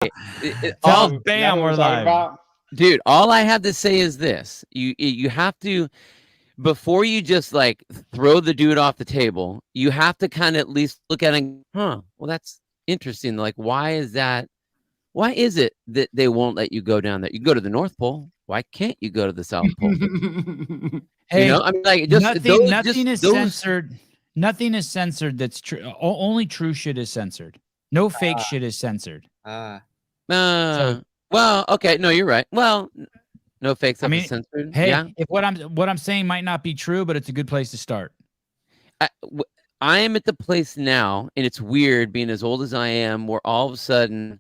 Bam, we're live. Dude, all I have to say is this. You have to, before you just like throw the dude off the table, you have to kind of at least look at it and, well, that's interesting. Like, why is it that they won't let you go down there? You can go to the North Pole. Why can't you go to the South Pole? Hey, I mean, like, just nothing is censored. Nothing is censored that's true. Only true shit is censored. No fake shit is censored. Well, okay, no, you're right. Well, no fake stuff is censored. Hey, yeah. If what I'm saying might not be true, but it's a good place to start. I am at the place now, and it's weird being as old as I am, where all of a sudden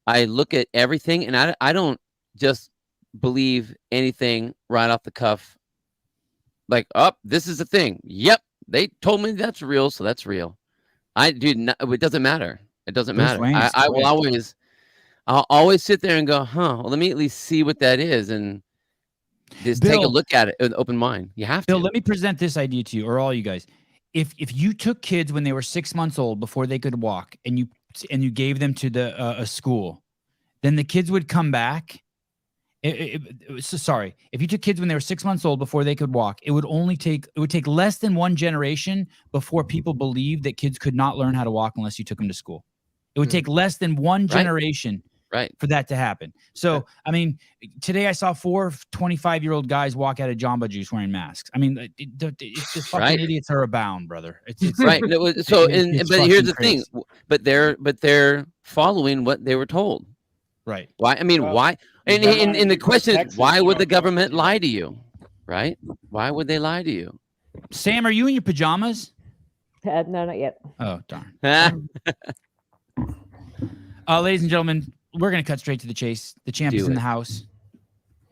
I look at everything, and I don't just believe anything right off the cuff. Like, this is the thing. Yep, they told me that's real, so that's real. It doesn't matter. It doesn't matter. I'll always sit there and go, well, let me at least see what that is, and just take a look at it with an open mind. You have to. Bill, let me present this idea to you, or all you guys. If you took kids when they were 6 months old before they could walk, and you gave them to a school, then the kids would come back. Sorry, if you took kids when they were 6 months old before they could walk, it would take less than one generation before people believed that kids could not learn how to walk unless you took them to school. It would take less than one generation for that to happen. So, I mean, today I saw 4 25-year-old guys walk out of Jamba Juice wearing masks. I mean, it's just fucking idiots are abound, brother. It's right. So, but here's the thing. But they're following what they were told. Right. Why? I mean, why? And the question is, why would the government lie to you? Right? Why would they lie to you? Sam, are you in your pajamas? No, not yet. Oh, darn. Ladies and gentlemen, we're going to cut straight to the chase. The champ is in the house.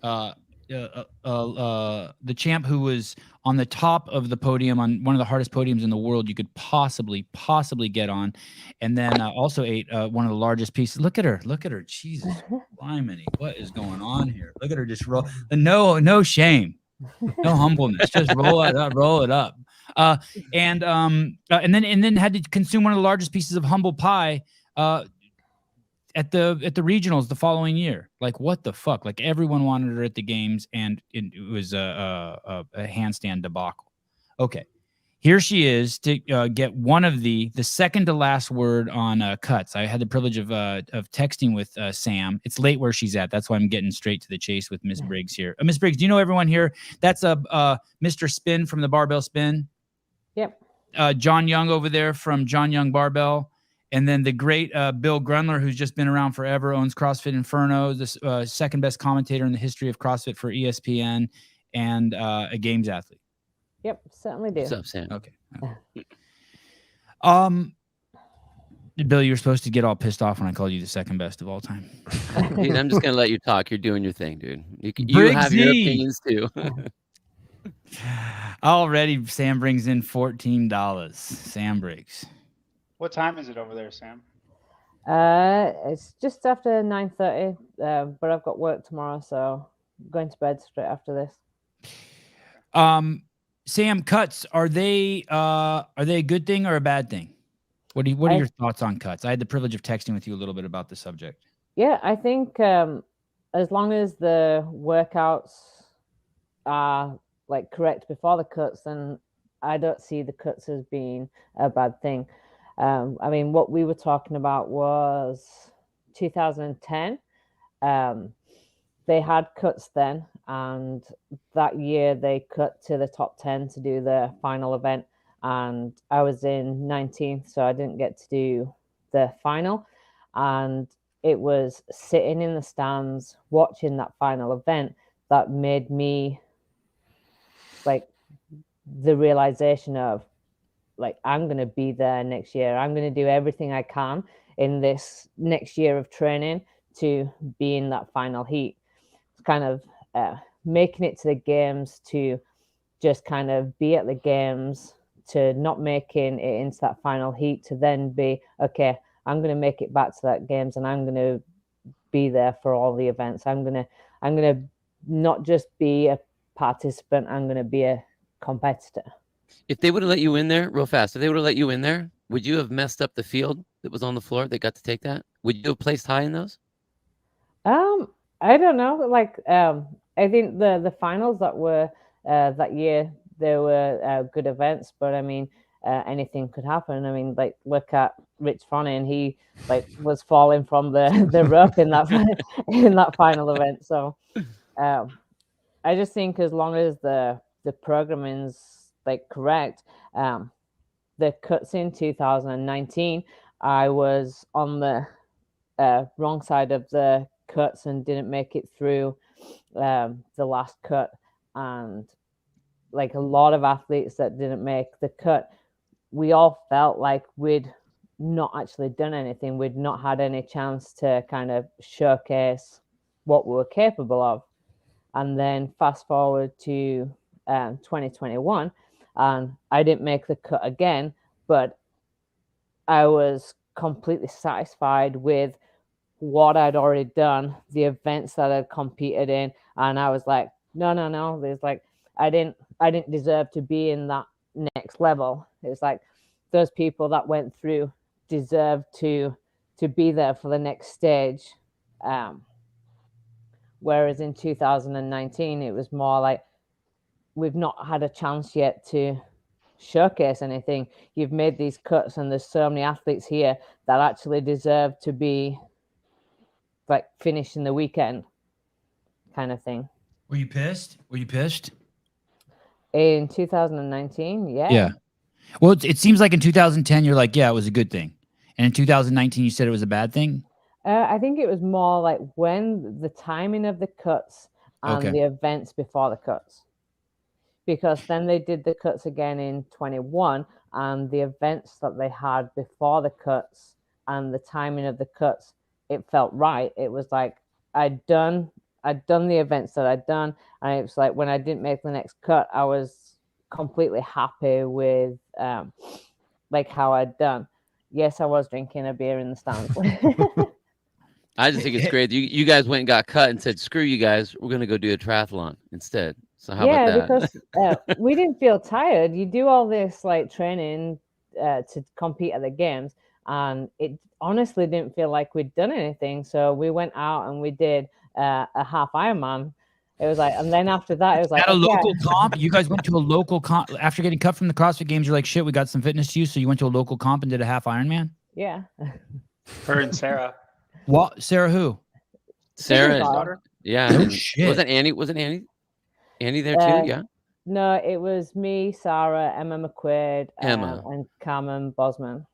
The champ who was on the top of the podium, on one of the hardest podiums in the world you could possibly get on, and then also ate one of the largest pieces. Look at her. Jesus, blimey, what is going on here? Look at her just roll. No shame, no humbleness. Just roll it up. And then had to consume one of the largest pieces of humble pie at the regionals the following year. Like, what the fuck? Like, everyone wanted her at the games, and it was a handstand debacle. Okay, here she is to get one of the second to last word on cuts. I had the privilege of texting with Sam. It's late where she's at. That's why I'm getting straight to the chase with Miss Briggs here. Miss Briggs, do you know everyone here? That's Mr. Spin from the Barbell Spin. Yep. John Young over there from John Young Barbell. And then the great Bill Grunler, who's just been around forever, owns CrossFit Inferno, the second best commentator in the history of CrossFit for ESPN, and a games athlete. Yep, certainly do. What's up, Sam? Okay. Bill, you were supposed to get all pissed off when I called you the second best of all time. Dude, I'm just gonna let you talk. You're doing your thing, dude. You have your opinions too. Already, Sam brings in $14. Sam Briggs. What time is it over there, Sam? It's just after 9:30, but I've got work tomorrow, so I'm going to bed straight after this. Sam, cuts, are they a good thing or a bad thing? What are your thoughts on cuts? I had the privilege of texting with you a little bit about the subject. Yeah, I think as long as the workouts are like correct before the cuts, then I don't see the cuts as being a bad thing. I mean, what we were talking about was 2010. They had cuts then, and that year they cut to the top 10 to do the final event, and I was in 19th, so I didn't get to do the final. And it was sitting in the stands watching that final event that made me like the realization of, like, I'm going to be there next year. I'm going to do everything I can in this next year of training to be in that final heat. It's kind of making it to the games, to just kind of be at the games, to not making it into that final heat, to then be, okay, I'm going to make it back to that games, and I'm going to be there for all the events. I'm going to not just be a participant, I'm going to be a competitor. If they would have let you in there real fast, if they would have let you in there, would you have messed up the field that was on the floor that got to take that? Would you have placed high in those? I don't know. Like, I think the finals that were that year, there were good events, but I mean, anything could happen. I mean, like, look at Rich Froning. He like was falling from the rope in that in that final event. So, I just think as long as the programming's like correct, the cuts in 2019, I was on the wrong side of the cuts and didn't make it through the last cut. And like a lot of athletes that didn't make the cut, we all felt like we'd not actually done anything. We'd not had any chance to kind of showcase what we were capable of. And then fast forward to 2021, and I didn't make the cut again, but I was completely satisfied with what I'd already done, the events that I'd competed in, and I was like, no, there's like, I didn't deserve to be in that next level. It's like those people that went through deserve to be there for the next stage. Whereas in 2019, it was more like, we've not had a chance yet to showcase anything. You've made these cuts, and there's so many athletes here that actually deserve to be like finishing the weekend, kind of thing. Were you pissed? In 2019, yeah. Yeah. Well, it seems like in 2010, you're like, yeah, it was a good thing. And in 2019, you said it was a bad thing? I think it was more like when the timing of the cuts and the events before the cuts. Because then they did the cuts again in 21, and the events that they had before the cuts and the timing of the cuts, it felt right. It was like I'd done the events that I'd done, and it was like when I didn't make the next cut, I was completely happy with like how I'd done. Yes, I was drinking a beer in the stands. I just think it's great. You guys went and got cut and said, screw you guys, we're going to go do a triathlon instead. So how about that? Because we didn't feel tired. You do all this like training to compete at the games, and it honestly didn't feel like we'd done anything. So we went out and we did a half Ironman. It was like, and then after that, it was like at a local comp. You guys went to a local comp after getting cut from the CrossFit Games. You're like, shit, we got some fitness to use. So you went to a local comp and did a half Ironman. Yeah. Her and Sarah. What? Sarah who? Sarah. Daughter? Yeah. Oh, shit. Wasn't Annie? Annie there too? Yeah. No, it was me, Sarah, Emma McQuaid, and Carmen Bosman.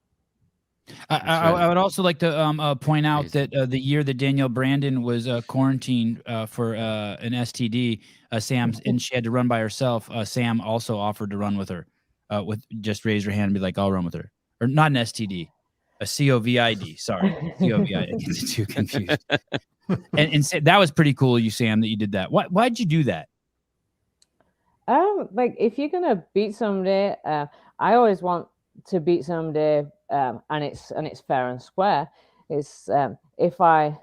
I would also like to point out that the year that Danielle Brandon was quarantined for an STD, Sam, and she had to run by herself. Sam also offered to run with her. With just raise your hand and be like, I'll run with her, or not an STD, a COVID. Sorry, COVID. I get too confused. and that was pretty cool, you Sam, that you did that. Why'd you do that? Like if you're gonna beat somebody, I always want to beat somebody, and it's fair and square. It's if I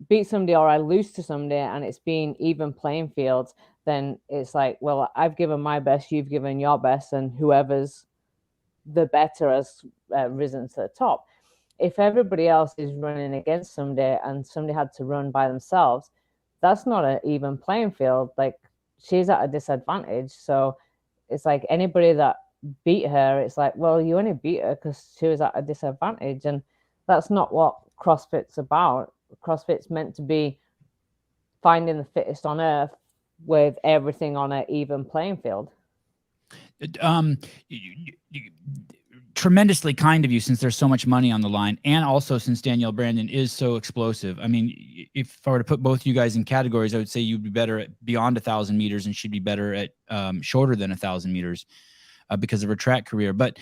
beat somebody or I lose to somebody and it's been even playing fields, then it's like, well, I've given my best, you've given your best, and whoever's the better has risen to the top. If everybody else is running against somebody and somebody had to run by themselves, that's not an even playing field. Like, she's at a disadvantage. So it's like anybody that beat her, it's like, well, you only beat her because she was at a disadvantage. And that's not what CrossFit's about. CrossFit's meant to be finding the fittest on earth with everything on an even playing field. Tremendously kind of you, since there's so much money on the line, and also since Danielle Brandon is so explosive. I mean, if I were to put both you guys in categories, I would say you'd be better at beyond 1,000 meters and she'd be better at shorter than 1,000 meters because of her track career. But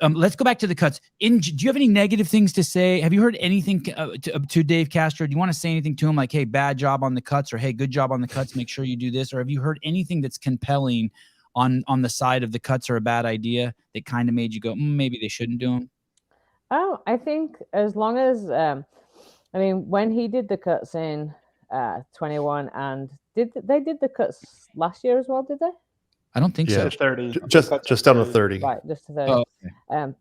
let's go back to the cuts. Do you have any negative things to say? Have you heard anything to Dave Castro? Do you want to say anything to him like, hey, bad job on the cuts, or hey, good job on the cuts, make sure you do this? Or have you heard anything that's compelling on the side of the cuts are a bad idea that kind of made you go, maybe they shouldn't do them? Oh, I think as long as, I mean, when he did the cuts in 21, and they did the cuts last year as well, did they? I don't think so. 30. Just down to 30. Right, just to 30. Oh, okay.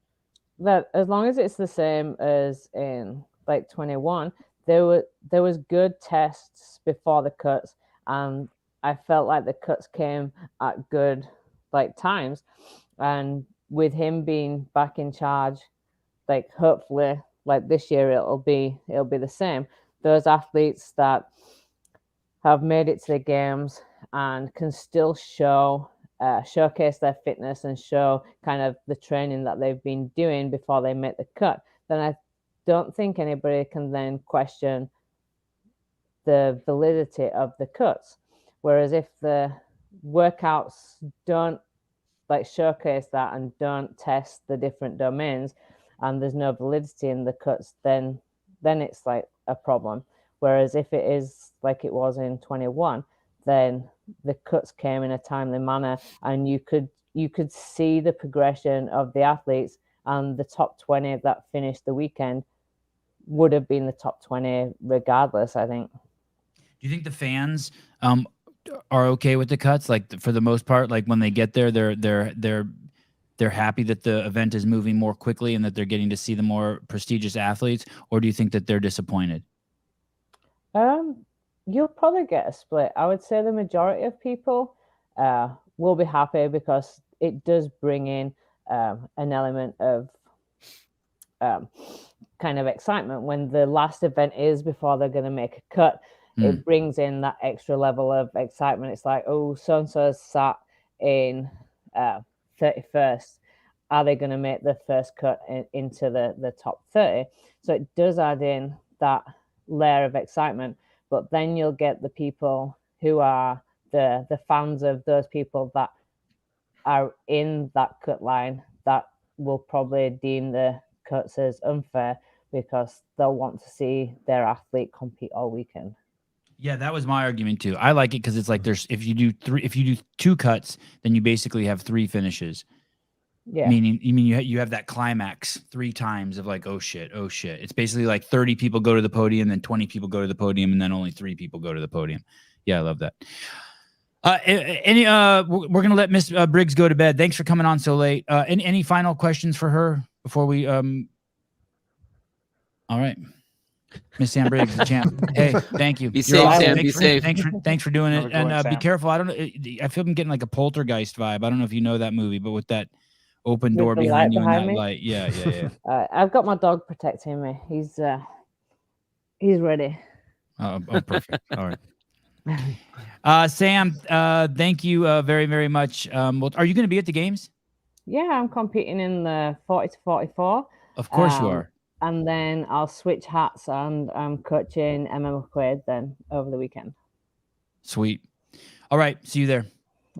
That as long as it's the same as in like 21, there was good tests before the cuts, and I felt like the cuts came at good like times, and with him being back in charge, like hopefully like this year it'll be the same. Those athletes that have made it to the games and can still showcase their fitness and show kind of the training that they've been doing before they make the cut, then I don't think anybody can then question the validity of the cuts. Whereas if the workouts don't like showcase that and don't test the different domains, and there's no validity in the cuts, then it's like a problem. Whereas if it is like it was in 21, then the cuts came in a timely manner, and you could see the progression of the athletes, and the top 20 that finished the weekend would have been the top 20 regardless, I think. Do you think the fans are okay with the cuts? Like for the most part, like when they get there, they're happy that the event is moving more quickly and that they're getting to see the more prestigious athletes, or do you think that they're disappointed? You'll probably get a split. I would say the majority of people will be happy because it does bring in an element of kind of excitement when the last event is before they're going to make a cut. It brings in that extra level of excitement. It's like, oh, so-and-so sat in 31st. Are they going to make the first cut into the top 30? So it does add in that layer of excitement. But then you'll get the people who are the fans of those people that are in that cut line that will probably deem the cuts as unfair because they'll want to see their athlete compete all weekend. Yeah, that was my argument too. I like it because it's like there's if you do two cuts, then you basically have three finishes. Yeah. Meaning you have that climax 3 times of like, oh shit. It's basically like 30 people go to the podium, then 20 people go to the podium, and then only 3 people go to the podium. Yeah, I love that. We're gonna let Miss Briggs go to bed. Thanks for coming on so late. Any final questions for her before we All right. Miss Sam Briggs, the champ. Hey, thank you. Be safe, Sam. Be safe. Thanks for doing it. And be Sam. careful. I don't know. I feel I'm getting like a poltergeist vibe. I don't know if you know that movie, but with that open door behind you and that light. Yeah. I've got my dog protecting me. He's ready. Oh, perfect. All right. Sam, thank you very, very much. Well, are you going to be at the games? Yeah, I'm competing in the 40 to 44. Of course you are. And then I'll switch hats and I'm coaching Emma McQuaid then over the weekend. Sweet. All right. See you there.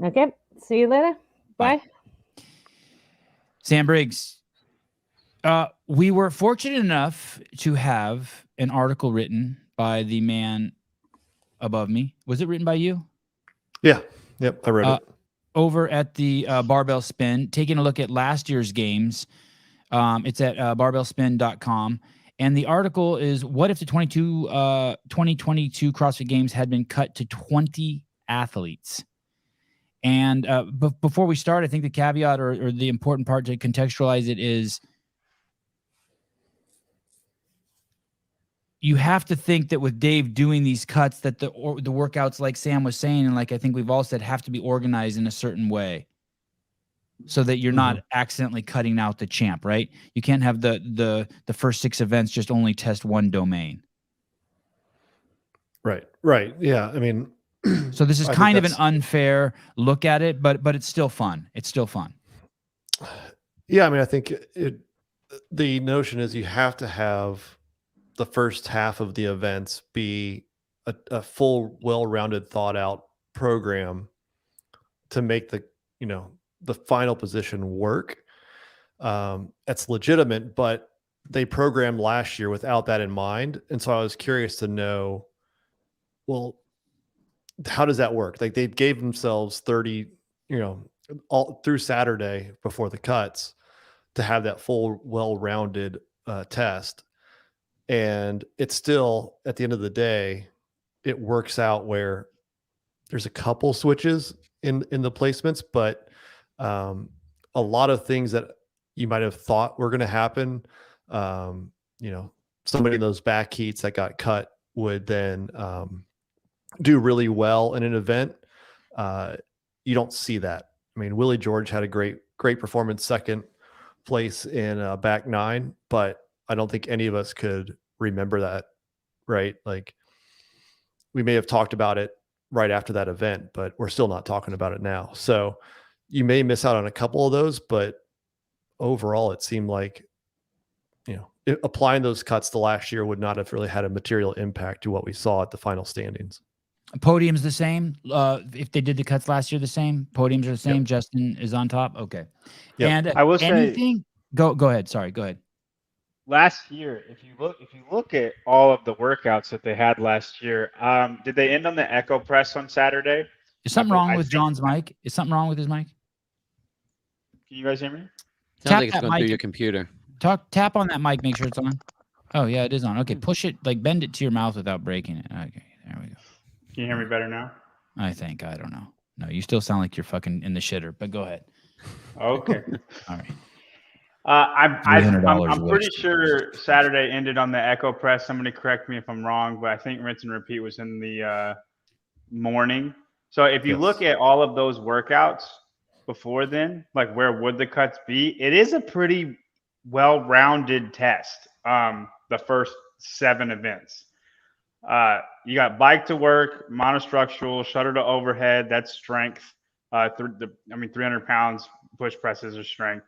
Okay. See you later. Bye. Sam Briggs. We were fortunate enough to have an article written by the man above me. Was it written by you? Yeah. Yep. I read it. Over at the Barbell Spin, taking a look at last year's games. It's at barbellspin.com. And the article is, what if the 2022 CrossFit Games had been cut to 20 athletes? And before we start, I think the caveat or the important part to contextualize it is you have to think that with Dave doing these cuts that the workouts, like Sam was saying, and like I think we've all said, have to be organized in a certain way so that you're not accidentally cutting out the champ, right? You can't have the first 6 events just only test one domain. Right. Yeah. I mean, so this is kind of an unfair look at it, but it's still fun. Yeah. I mean, I think the notion is you have to have the first half of the events be a full, well-rounded, thought out program to make the final position work. That's legitimate, but they programmed last year without that in mind. And so I was curious to know, well, how does that work? Like they gave themselves 30, all through Saturday before the cuts to have that full, well-rounded test. And it's still, at the end of the day, it works out where there's a couple switches in the placements, but a lot of things that you might have thought were going to happen, somebody in those back heats that got cut would then do really well in an event. You don't see that. I mean, Willie George had a great performance, second place in back 9, but I don't think any of us could remember that, right? Like, we may have talked about it right after that event, but we're still not talking about it now. So you may miss out on a couple of those, but overall it seemed like, applying those cuts to last year would not have really had a material impact to what we saw at the final standings. Podium's the same. If they did the cuts last year, the same. Podiums are the same. Yep. Justin is on top. Okay. Yep. And I will say, go ahead. Sorry, go ahead. Last year, if you look at all of the workouts that they had last year, did they end on the Echo Press on Saturday? Is something wrong with John's mic? Is something wrong with his mic? Can you guys hear me? Sounds like it's going through your computer. Tap on that mic, make sure it's on. Oh yeah, it is on. Okay, push it, like bend it to your mouth without breaking it. Okay, there we go. Can you hear me better now? I think. I don't know. No, you still sound like you're fucking in the shitter, but go ahead. Okay. All right. I'm pretty sure Saturday ended on the Echo Press. Somebody correct me if I'm wrong, but I think rinse and repeat was in the morning. So if you look at all of those workouts before then, like where would the cuts be? It is a pretty well-rounded test. The first 7 events. You got bike to work, monostructural, shudder to overhead. That's strength. 300 pounds push presses are strength.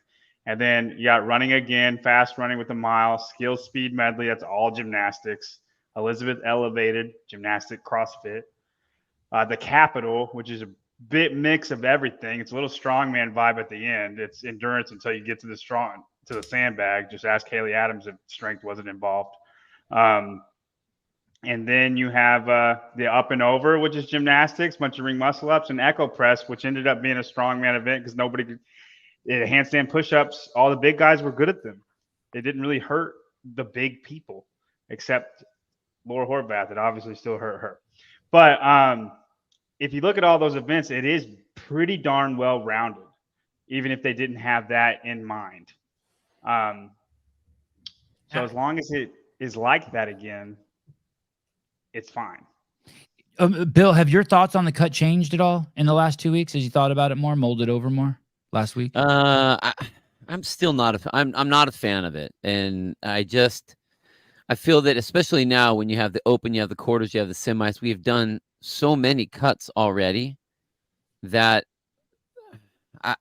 And then you got running again, fast running with a mile, skill speed medley. That's all gymnastics. Elizabeth elevated, gymnastic, CrossFit. The Capital, which is a bit mix of everything. It's a little strongman vibe at the end. It's endurance until you get to the sandbag. Just ask Haley Adams if strength wasn't involved. And then you have the up and over, which is gymnastics, bunch of ring muscle ups, and Echo Press, which ended up being a strongman event because nobody could. Handstand push-ups, all the big guys were good at them. It didn't really hurt the big people, except Laura Horvath. It obviously still hurt her. But if you look at all those events, it is pretty darn well-rounded, even if they didn't have that in mind. So as long as it is like that again, it's fine. Bill, have your thoughts on the cut changed at all in the last 2 weeks as you thought about it more, molded over more? Last week, I'm still not I'm not a fan of it, and I feel that especially now when you have the open, you have the quarters, you have the semis, we've done so many cuts already that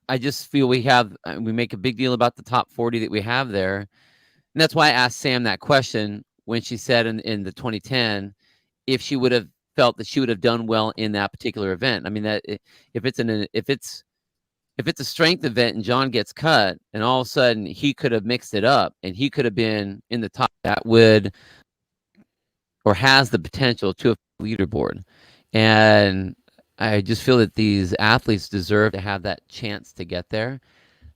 I just feel we make a big deal about the top 40 that we have there, and that's why I asked Sam that question when she said in the 2010 if she would have felt that she would have done well in that particular event. I mean, that if it's a strength event and John gets cut and all of a sudden he could have mixed it up and he could have been in the top, that would or has the potential to a leaderboard. And I just feel that these athletes deserve to have that chance to get there.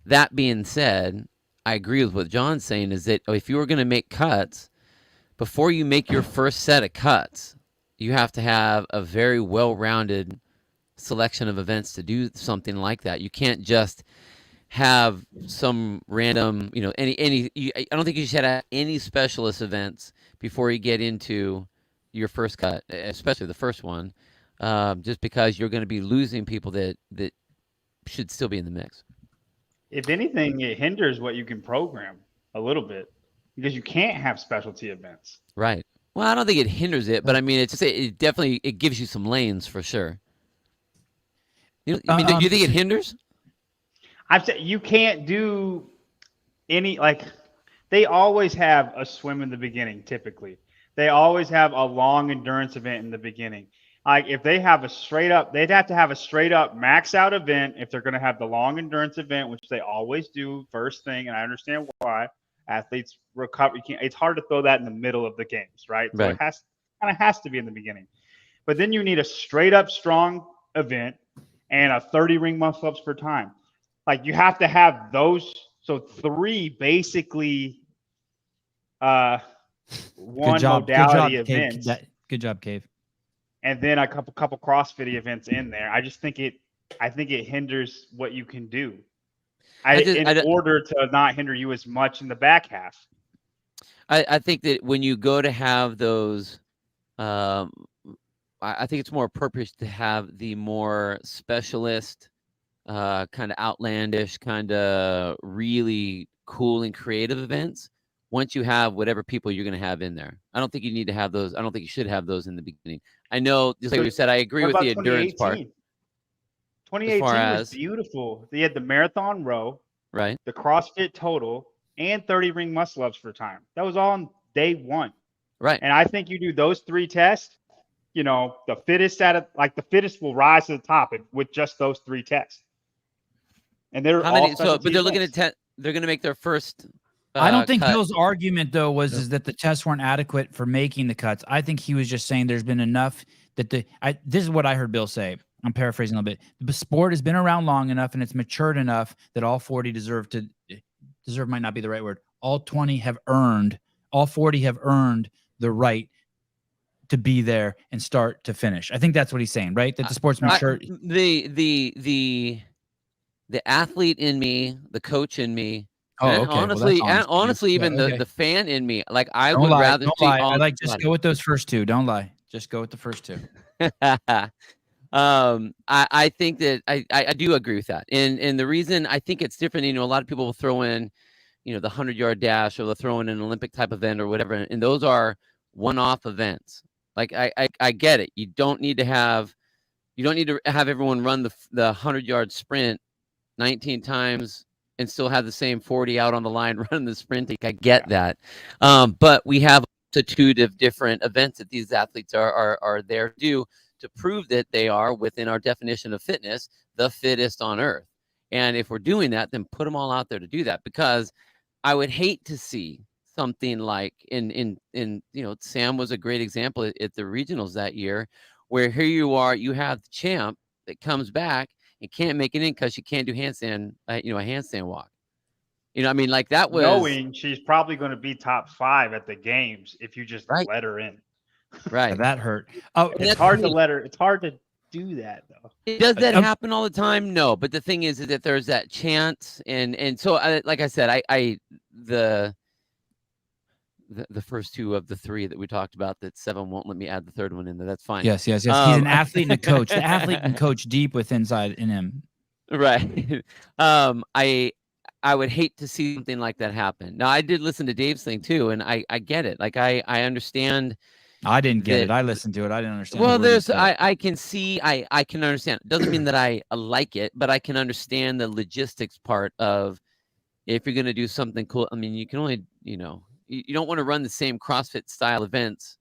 That being said, I agree with what John's saying is that if you were going to make cuts, before you make your first set of cuts, you have to have a very well-rounded selection of events to do something like that. You can't just have some random, I don't think you should have any specialist events before you get into your first cut, especially the first one, just because you're going to be losing people that should still be in the mix. If anything, it hinders what you can program a little bit because you can't have specialty events. Right. Well, I don't think it hinders it, but I mean, it definitely gives you some lanes for sure. Do you think it hinders? I've said you can't do any, like, they always have a swim in the beginning. Typically, they always have a long endurance event in the beginning. Like if they have they'd have to have a straight up max out event if they're going to have the long endurance event, which they always do first thing. And I understand why athletes recover. It's hard to throw that in the middle of the games, right? So it has to be in the beginning. But then you need a straight up strong event and a 30 ring muscle ups per time. Like you have to have those. So 3 basically one modality events. Good job, Cave. And then a couple CrossFit events in there. I just think it hinders what you can do. In order to not hinder you as much in the back half. I think that when you go to have those, I think it's more appropriate to have the more specialist, kind of outlandish, kind of really cool and creative events. Once you have whatever people you're going to have in there, I don't think you need to have those. I don't think you should have those in the beginning. I know, just like we said, I agree What with about the endurance part. 2018 far was as- beautiful. They had the marathon row, Right. the CrossFit total, and 30 ring muscle ups for time. That was all on day one. Right. And I think you do those 3 tests, you know, the fittest the fittest will rise to the top with just those 3 tests. And they're How all many? So, specialty but they're looking events. at they're going to make their first. I don't think cut. Bill's argument though is that the tests weren't adequate for making the cuts. I think he was just saying there's been enough that this is what I heard Bill say. I'm paraphrasing a little bit. The sport has been around long enough and it's matured enough that all 40 deserve might not be the right word. All 40 have earned the right to be there and start to finish. I think that's what he's saying, right? That the sport's matured. The athlete in me, the coach in me. Oh, And okay. Well, honestly, that's honest, honestly, man. even Yeah, the fan in me, like I Don't would lie, rather don't see lie. all. I like just go with those first 2. Don't lie. Just go with the first 2. I think that I do agree with that, and the reason I think it's different, you know, a lot of people will throw in, you know, the 100-yard dash, or they'll throw in an Olympic type event or whatever, and those are one-off events. Like I get it. You don't need to have everyone run the 100-yard sprint 19 times and still have the same 40 out on the line running the sprint. I get that. But we have a multitude of different events that these athletes are there to do to prove that they are, within our definition of fitness, the fittest on earth. And if we're doing that, then put them all out there to do that, because I would hate to see something like in you know, Sam was a great example at the regionals that year, where here you are, you have the champ that comes back and can't make it in because she can't do handstand, a handstand walk. You know, I mean, like that was knowing she's probably going to be top 5 at the games if you just Right. let her in. right. That hurt. Oh, It's hard to let her. It's hard to do that though. Does that happen all the time? No, but the thing is that there's that chance, and so like I said, the first 2 of the 3 that we talked about, that Sevan won't let me add the third one in there. That's fine. yes. He's an athlete and a coach. The athlete can coach deep inside in him. Right. I would hate to see something like that happen. Now, I did listen to Dave's thing too, and I get it. Like I understand. I didn't get it. I listened to it. I didn't understand. Well, I can see, I can understand. It doesn't mean that I like it, but I can understand the logistics part of, if you're going to do something cool. I mean, you can only, you don't want to run the same CrossFit style events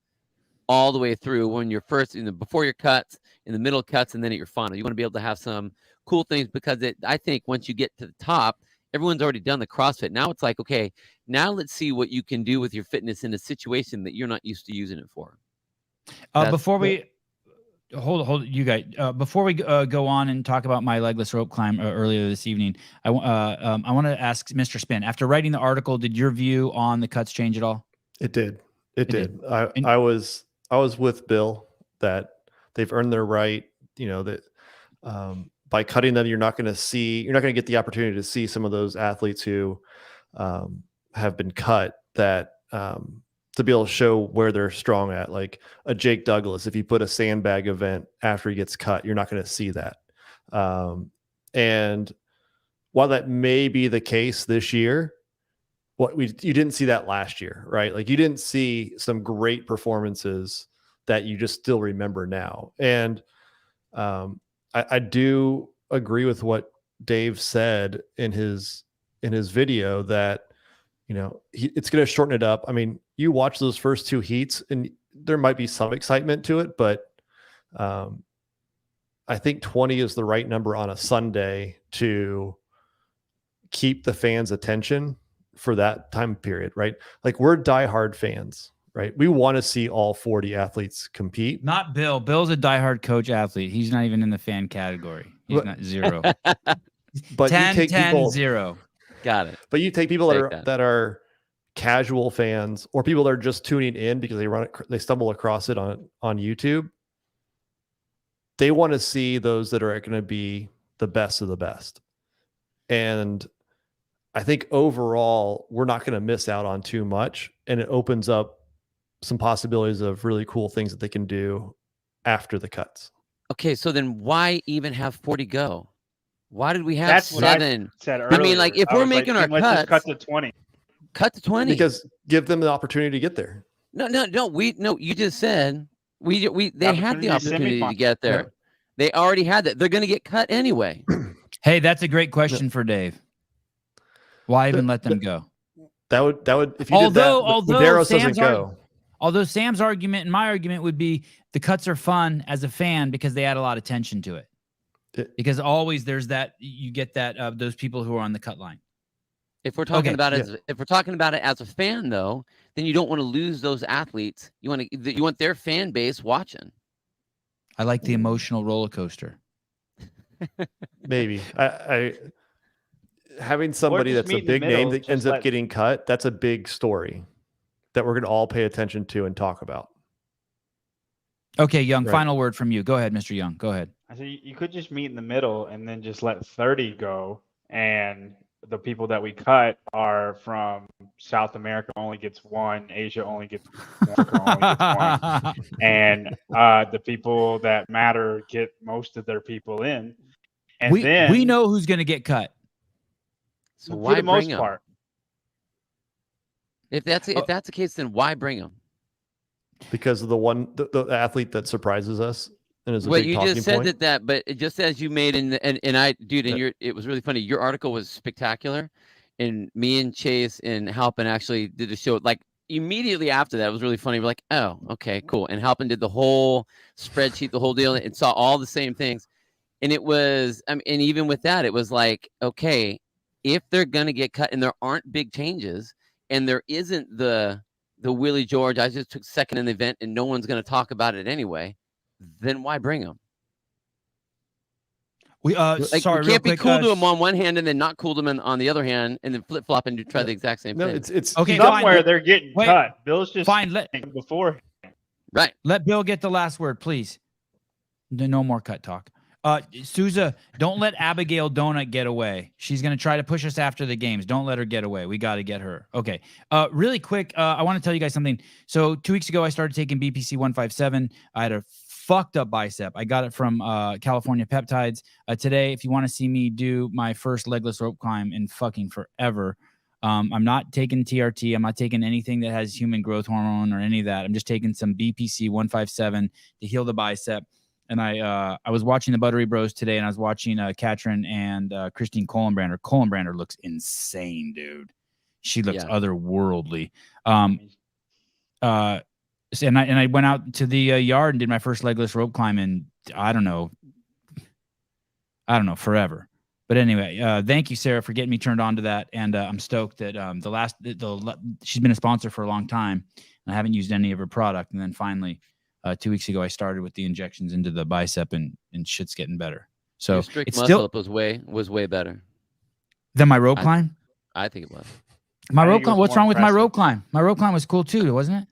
all the way through when you're first, before your cuts, in the middle cuts, and then at your final. You want to be able to have some cool things, because I think once you get to the top, everyone's already done the CrossFit. Now it's like, okay, now let's see what you can do with your fitness in a situation that you're not used to using it for. Before we hold you guys, before we go on and talk about my legless rope climb earlier this evening, I want to ask Mr. Spin, after writing the article, did your view on the cuts change at all? It did. It did. I was with Bill that they've earned their right, that by cutting them, you're not going to get the opportunity to see some of those athletes who have been cut, that to be able to show where they're strong at, like a Jake Douglas. If you put a sandbag event after he gets cut, you're not going to see that. And while that may be the case this year, you didn't see that last year, right? Like you didn't see some great performances that you just still remember now. And I do agree with what Dave said in his video, that it's going to shorten it up. I mean, you watch those first 2 heats and there might be some excitement to it, but I think 20 is the right number on a Sunday to keep the fans' attention for that time period, right? Like we're diehard fans, right? We want to see all 40 athletes compete. Not Bill. Bill's a diehard coach athlete. He's not even in the fan category. He's not 0. But 10, you take 10, people, 0. Got it. But you take people that are casual fans, or people that are just tuning in because they stumble across it on YouTube. They want to see those that are going to be the best of the best. And I think overall we're not going to miss out on too much, and it opens up some possibilities of really cool things that they can do after the cuts. Okay, so then why even have 40 go? Why did we have That's what I 7? said earlier. I mean, like, if I we're was making our let's just cuts, cut to 20. cut to 20. Because give them the opportunity to get there. No. You just said they had the opportunity to get there. Yeah. They already had that. They're going to get cut anyway. Hey, that's a great question for Dave. Why even let them go? That would if you did that, Medeiros doesn't go. Although Sam's argument and my argument would be the cuts are fun as a fan because they add a lot of tension to it. Because always there's that, you get that those people who are on the cut line. If we're talking about it, if we're talking about it as a fan, though, then you don't want to lose those athletes. You want their fan base watching. I like the emotional roller coaster. Maybe I having somebody that's a big name that ends up getting cut. That's a big story that we're going to all pay attention to and talk about. Okay, Young. Right. Final word from you. Go ahead, Mr. Young. Go ahead. I said you could just meet in the middle and then just let 30 go, and the people that we cut are from South America only gets 1, Asia only gets 1, Africa only gets 1, and the people that matter get most of their people in. And we know who's going to get cut. So why for the bring most them? part? If that's the case, then why bring them? Because of the athlete that surprises us and is a big talking point. You just said that, but just as you made it was really funny. Your article was spectacular, and me and Chase and Halpin actually did a show like immediately after that. It was really funny. We're like, oh, okay, cool. And Halpin did the whole spreadsheet, the whole deal, and saw all the same things. And it was, and even with that, it was like, okay, if they're gonna get cut and there aren't big changes, and there isn't the Willie George, I just took second in the event and no one's going to talk about it anyway, then why bring them? We can't be cool to them on one hand and then not cool to them on the other hand and then flip-flop and try the exact same thing. It's okay. Somewhere they're getting cut. Bill's just before. Right. Let Bill get the last word, please. No more cut talk. Souza, don't let Abigail Donut get away. She's going to try to push us after the games. Don't let her get away. We got to get her. Okay. Really quick, I want to tell you guys something. So 2 weeks ago, I started taking BPC 157. I had a fucked up bicep. I got it from California Peptides. Today, if you want to see me do my first legless rope climb in fucking forever, I'm not taking TRT. I'm not taking anything that has human growth hormone or any of that. I'm just taking some BPC 157 to heal the bicep. And I was watching the Buttery Bros today, and I was watching Katrin and Christine Kohlenbrander. Kohlenbrander looks insane, dude. She looks otherworldly. And I went out to the yard and did my first legless rope climb in I don't know, forever. But anyway, thank you, Sarah, for getting me turned on to that. And I'm stoked that she's been a sponsor for a long time, and I haven't used any of her product. And then finally, 2 weeks ago, I started with the injections into the bicep, and shit's getting better. So your strict it's muscle still up was way better than my rope climb. I think it was. My rope climb. What's wrong with my rope climb? My rope climb was cool too, wasn't it?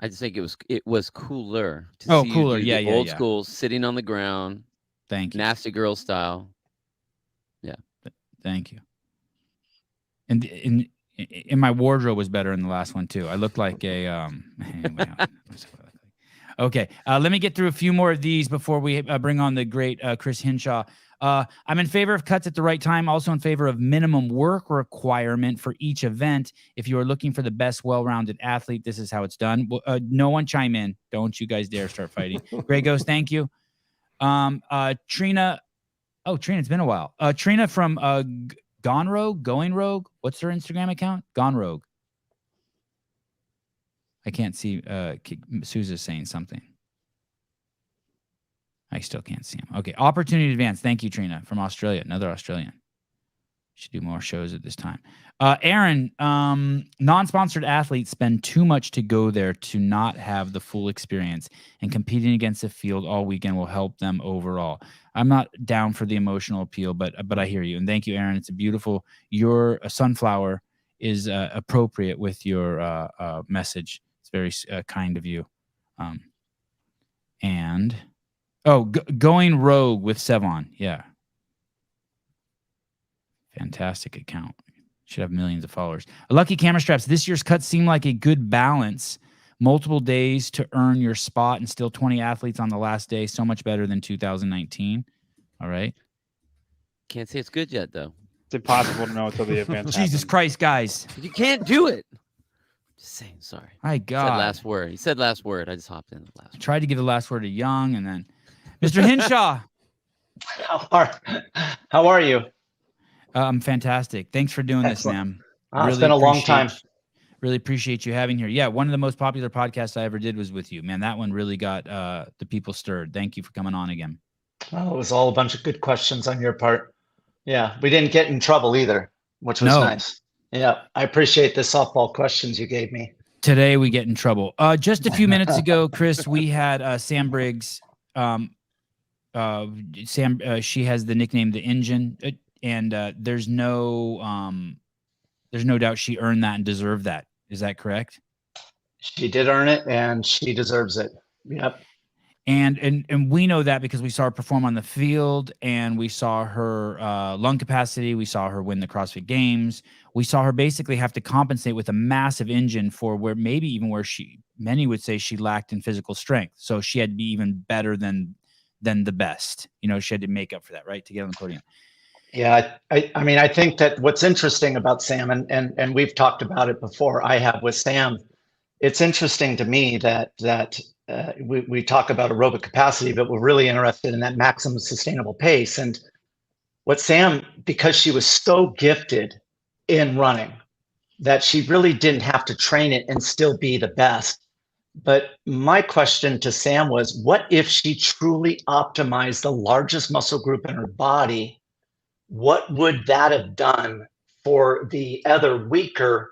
I just think it was cooler. Cooler. Old school, sitting on the ground. Thank you. Nasty girl style. Yeah. Thank you. And in my wardrobe was better in the last one too. I looked like a Okay, let me get through a few more of these before we bring on the great Chris Hinshaw. I'm in favor of cuts at the right time, also in favor of minimum work requirement for each event. If you are looking for the best well-rounded athlete, this is how it's done. No one chime in. Don't you guys dare start fighting. Grey Ghost, thank you. Trina. Oh, Trina, it's been a while. Trina from Going Rogue. What's her Instagram account? Gone Rogue. I can't see. Sousa's saying something. I still can't see him. Okay. Opportunity Advance. Thank you, Trina, from Australia. Another Australian. Should do more shows at this time. Aaron, non-sponsored athletes spend too much to go there to not have the full experience, and competing against the field all weekend will help them overall. I'm not down for the emotional appeal, but I hear you. And thank you, Aaron. It's a beautiful, your sunflower is appropriate with your message. Very kind of you. Going Rogue with Sevan. Yeah. Fantastic account. Should have millions of followers. Lucky Camera Straps. This year's cut seemed like a good balance. Multiple days to earn your spot and still 20 athletes on the last day. So much better than 2019. All right. Can't say it's good yet, though. It's impossible to know until the event. Jesus Christ, guys. You can't do it. Just saying, sorry. My God. Said last word. He said last word. I just hopped in the last word. Tried to give the last word to Young, and then Mr. Hinshaw. How are you? I'm fantastic. Thanks for doing this, man. It's been a long time. Really appreciate you having here. Yeah, one of the most popular podcasts I ever did was with you, man. That one really got the people stirred. Thank you for coming on again. Oh, it was all a bunch of good questions on your part. Yeah, we didn't get in trouble either, which was nice. Yeah, I appreciate the softball questions you gave me. Today we get in trouble. Just a few minutes ago, Chris, we had Sam Briggs. Sam, she has the nickname The Engine, and there's no doubt she earned that and deserved that. Is that correct? She did earn it, and she deserves it. Yep. And we know that because we saw her perform on the field, and we saw her lung capacity. We saw her win the CrossFit Games. We saw her basically have to compensate with a massive engine for where many would say she lacked in physical strength. So she had to be even better than the best. You know, she had to make up for that, right, to get on the podium. Yeah, I mean, I think that what's interesting about Sam, and we've talked about it before, I have with Sam, it's interesting to me that we talk about aerobic capacity, but we're really interested in that maximum sustainable pace. And what Sam, because she was so gifted in running, that she really didn't have to train it and still be the best. But my question to Sam was, what if she truly optimized the largest muscle group in her body? What would that have done for the other weaker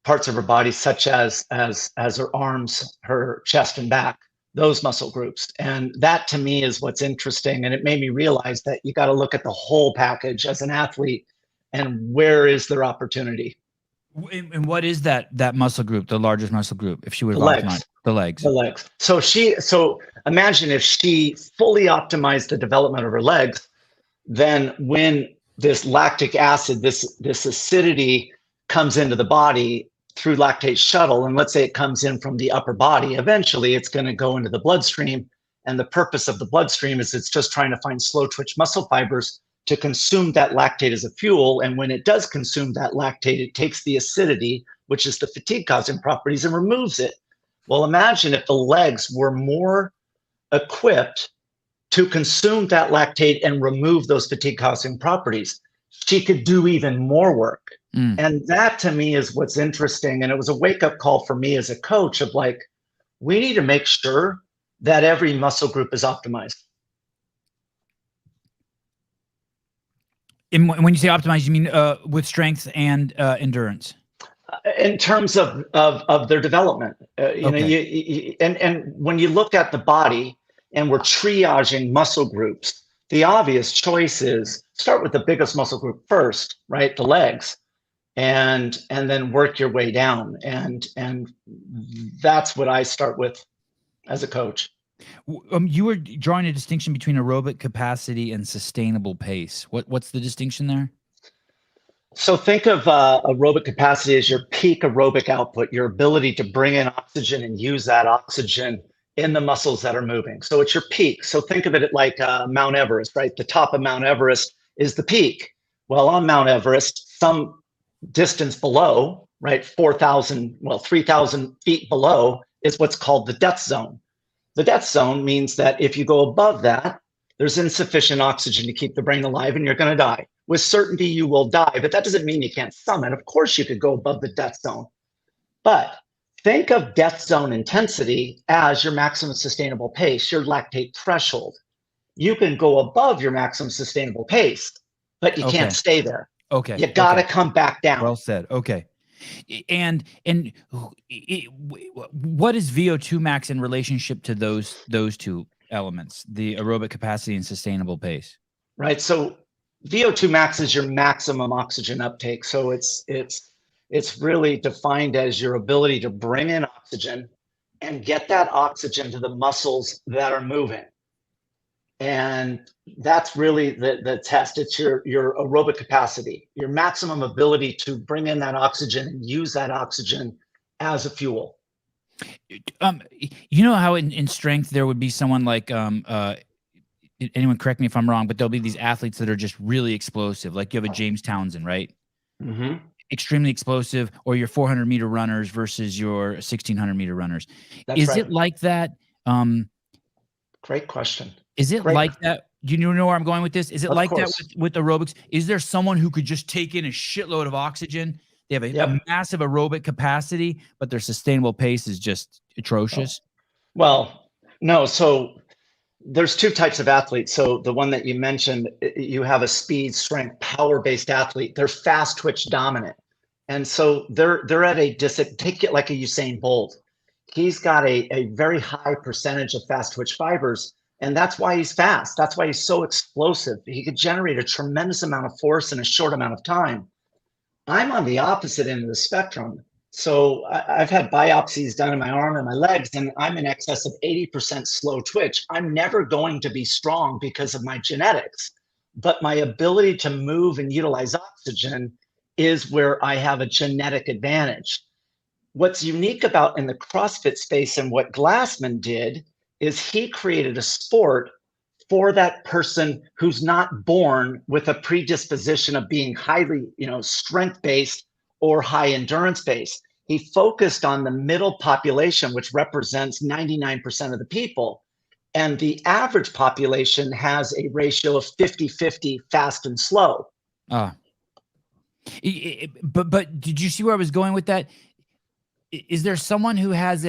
parts of her body, such as her arms, her chest and back, those muscle groups? And that to me is what's interesting. And it made me realize that you got to look at the whole package as an athlete and where is their opportunity. And what is that muscle group, the largest muscle group, if she would have optimized the legs? The legs. So imagine if she fully optimized the development of her legs, then when this lactic acid, this acidity comes into the body through lactate shuttle, and let's say it comes in from the upper body, eventually it's going to go into the bloodstream. And the purpose of the bloodstream is it's just trying to find slow twitch muscle fibers to consume that lactate as a fuel. And when it does consume that lactate, it takes the acidity, which is the fatigue causing properties, and removes it. Well, imagine if the legs were more equipped to consume that lactate and remove those fatigue causing properties. She could do even more work. And that to me is what's interesting. And it was a wake up call for me as a coach of like, we need to make sure that every muscle group is optimized. And when you say optimized, you mean with strength and endurance? In terms of their development, and when you look at the body and we're triaging muscle groups, the obvious choice is start with the biggest muscle group first, right? The legs, and then work your way down. And that's what I start with as a coach. You were drawing a distinction between aerobic capacity and sustainable pace. What's the distinction there? So think of aerobic capacity as your peak aerobic output, your ability to bring in oxygen and use that oxygen in the muscles that are moving. So it's your peak. So think of it like Mount Everest, right? The top of Mount Everest is the peak. Well, on Mount Everest, some distance below, right, 3,000 feet below is what's called the death zone. The death zone means that if you go above that, there's insufficient oxygen to keep the brain alive and you're going to die. With certainty, you will die, but that doesn't mean you can't summit. Of course, you could go above the death zone. But think of death zone intensity as your maximum sustainable pace, your lactate threshold. You can go above your maximum sustainable pace, but you can't stay there. Okay. You got to come back down. Well said. Okay. And what is VO2 max in relationship to those two elements, the aerobic capacity and sustainable pace? Right. So VO2 max is your maximum oxygen uptake. So it's really defined as your ability to bring in oxygen and get that oxygen to the muscles that are moving. And that's really the test. It's your aerobic capacity, your maximum ability to bring in that oxygen and use that oxygen as a fuel. You know how in strength there would be someone like anyone correct me if I'm wrong, but there'll be these athletes that are just really explosive. Like you have a James Townsend, right? Mm-hmm. Extremely explosive, or your 400-meter runners versus your 1600-meter runners. That's Is right. it like that? Great question. Is it like that? Do you know where I'm going with this? Is it Of like course. that with aerobics? Is there someone who could just take in a shitload of oxygen? They have a massive aerobic capacity, but their sustainable pace is just atrocious. Well, no. So there's two types of athletes. So the one that you mentioned, you have a speed, strength, power-based athlete. They're fast twitch dominant. And so they're at a take it like a Usain Bolt. He's got a very high percentage of fast twitch fibers, and that's why he's fast. That's why he's so explosive. He could generate a tremendous amount of force in a short amount of time. I'm on the opposite end of the spectrum. So I've had biopsies done in my arm and my legs, and I'm in excess of 80% slow twitch. I'm never going to be strong because of my genetics, but my ability to move and utilize oxygen is where I have a genetic advantage. What's unique about in the CrossFit space and what Glassman did is he created a sport for that person who's not born with a predisposition of being highly, strength-based or high endurance-based. He focused on the middle population, which represents 99% of the people. And the average population has a ratio of 50-50 fast and slow. But did you see where I was going with that? Is there someone who has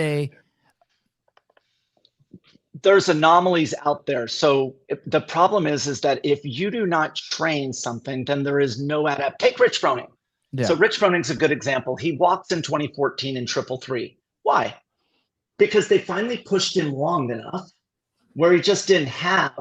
there's anomalies out there. So the problem is that if you do not train something, then there is no take Rich Froning. Yeah. So Rich Froning's a good example. He walked in 2014 in 333. Why? Because they finally pushed him long enough where he just didn't have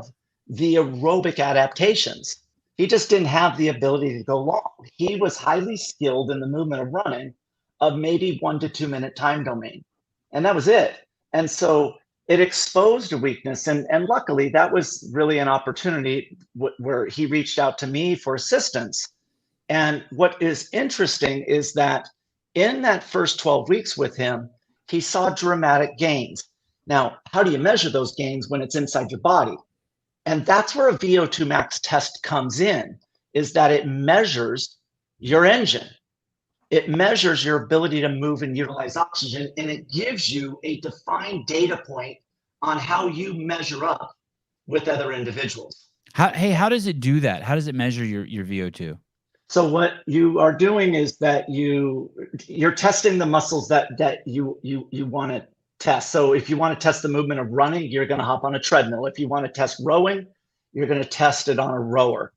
the aerobic adaptations. He just didn't have the ability to go long. He was highly skilled in the movement of running of maybe 1 to 2 minute time domain. And that was it. And so it exposed a weakness. And luckily that was really an opportunity where he reached out to me for assistance. And what is interesting is that in that first 12 weeks with him, he saw dramatic gains. Now, how do you measure those gains when it's inside your body? And that's where a VO2 max test comes in, is that it measures your engine. It measures your ability to move and utilize oxygen, and it gives you a defined data point on how you measure up with other individuals. How does it do that? How does it measure your VO2? So what you are doing is that you're testing the muscles that you want to test. So if you want to test the movement of running, you're going to hop on a treadmill. If you want to test rowing, you're going to test it on a rower.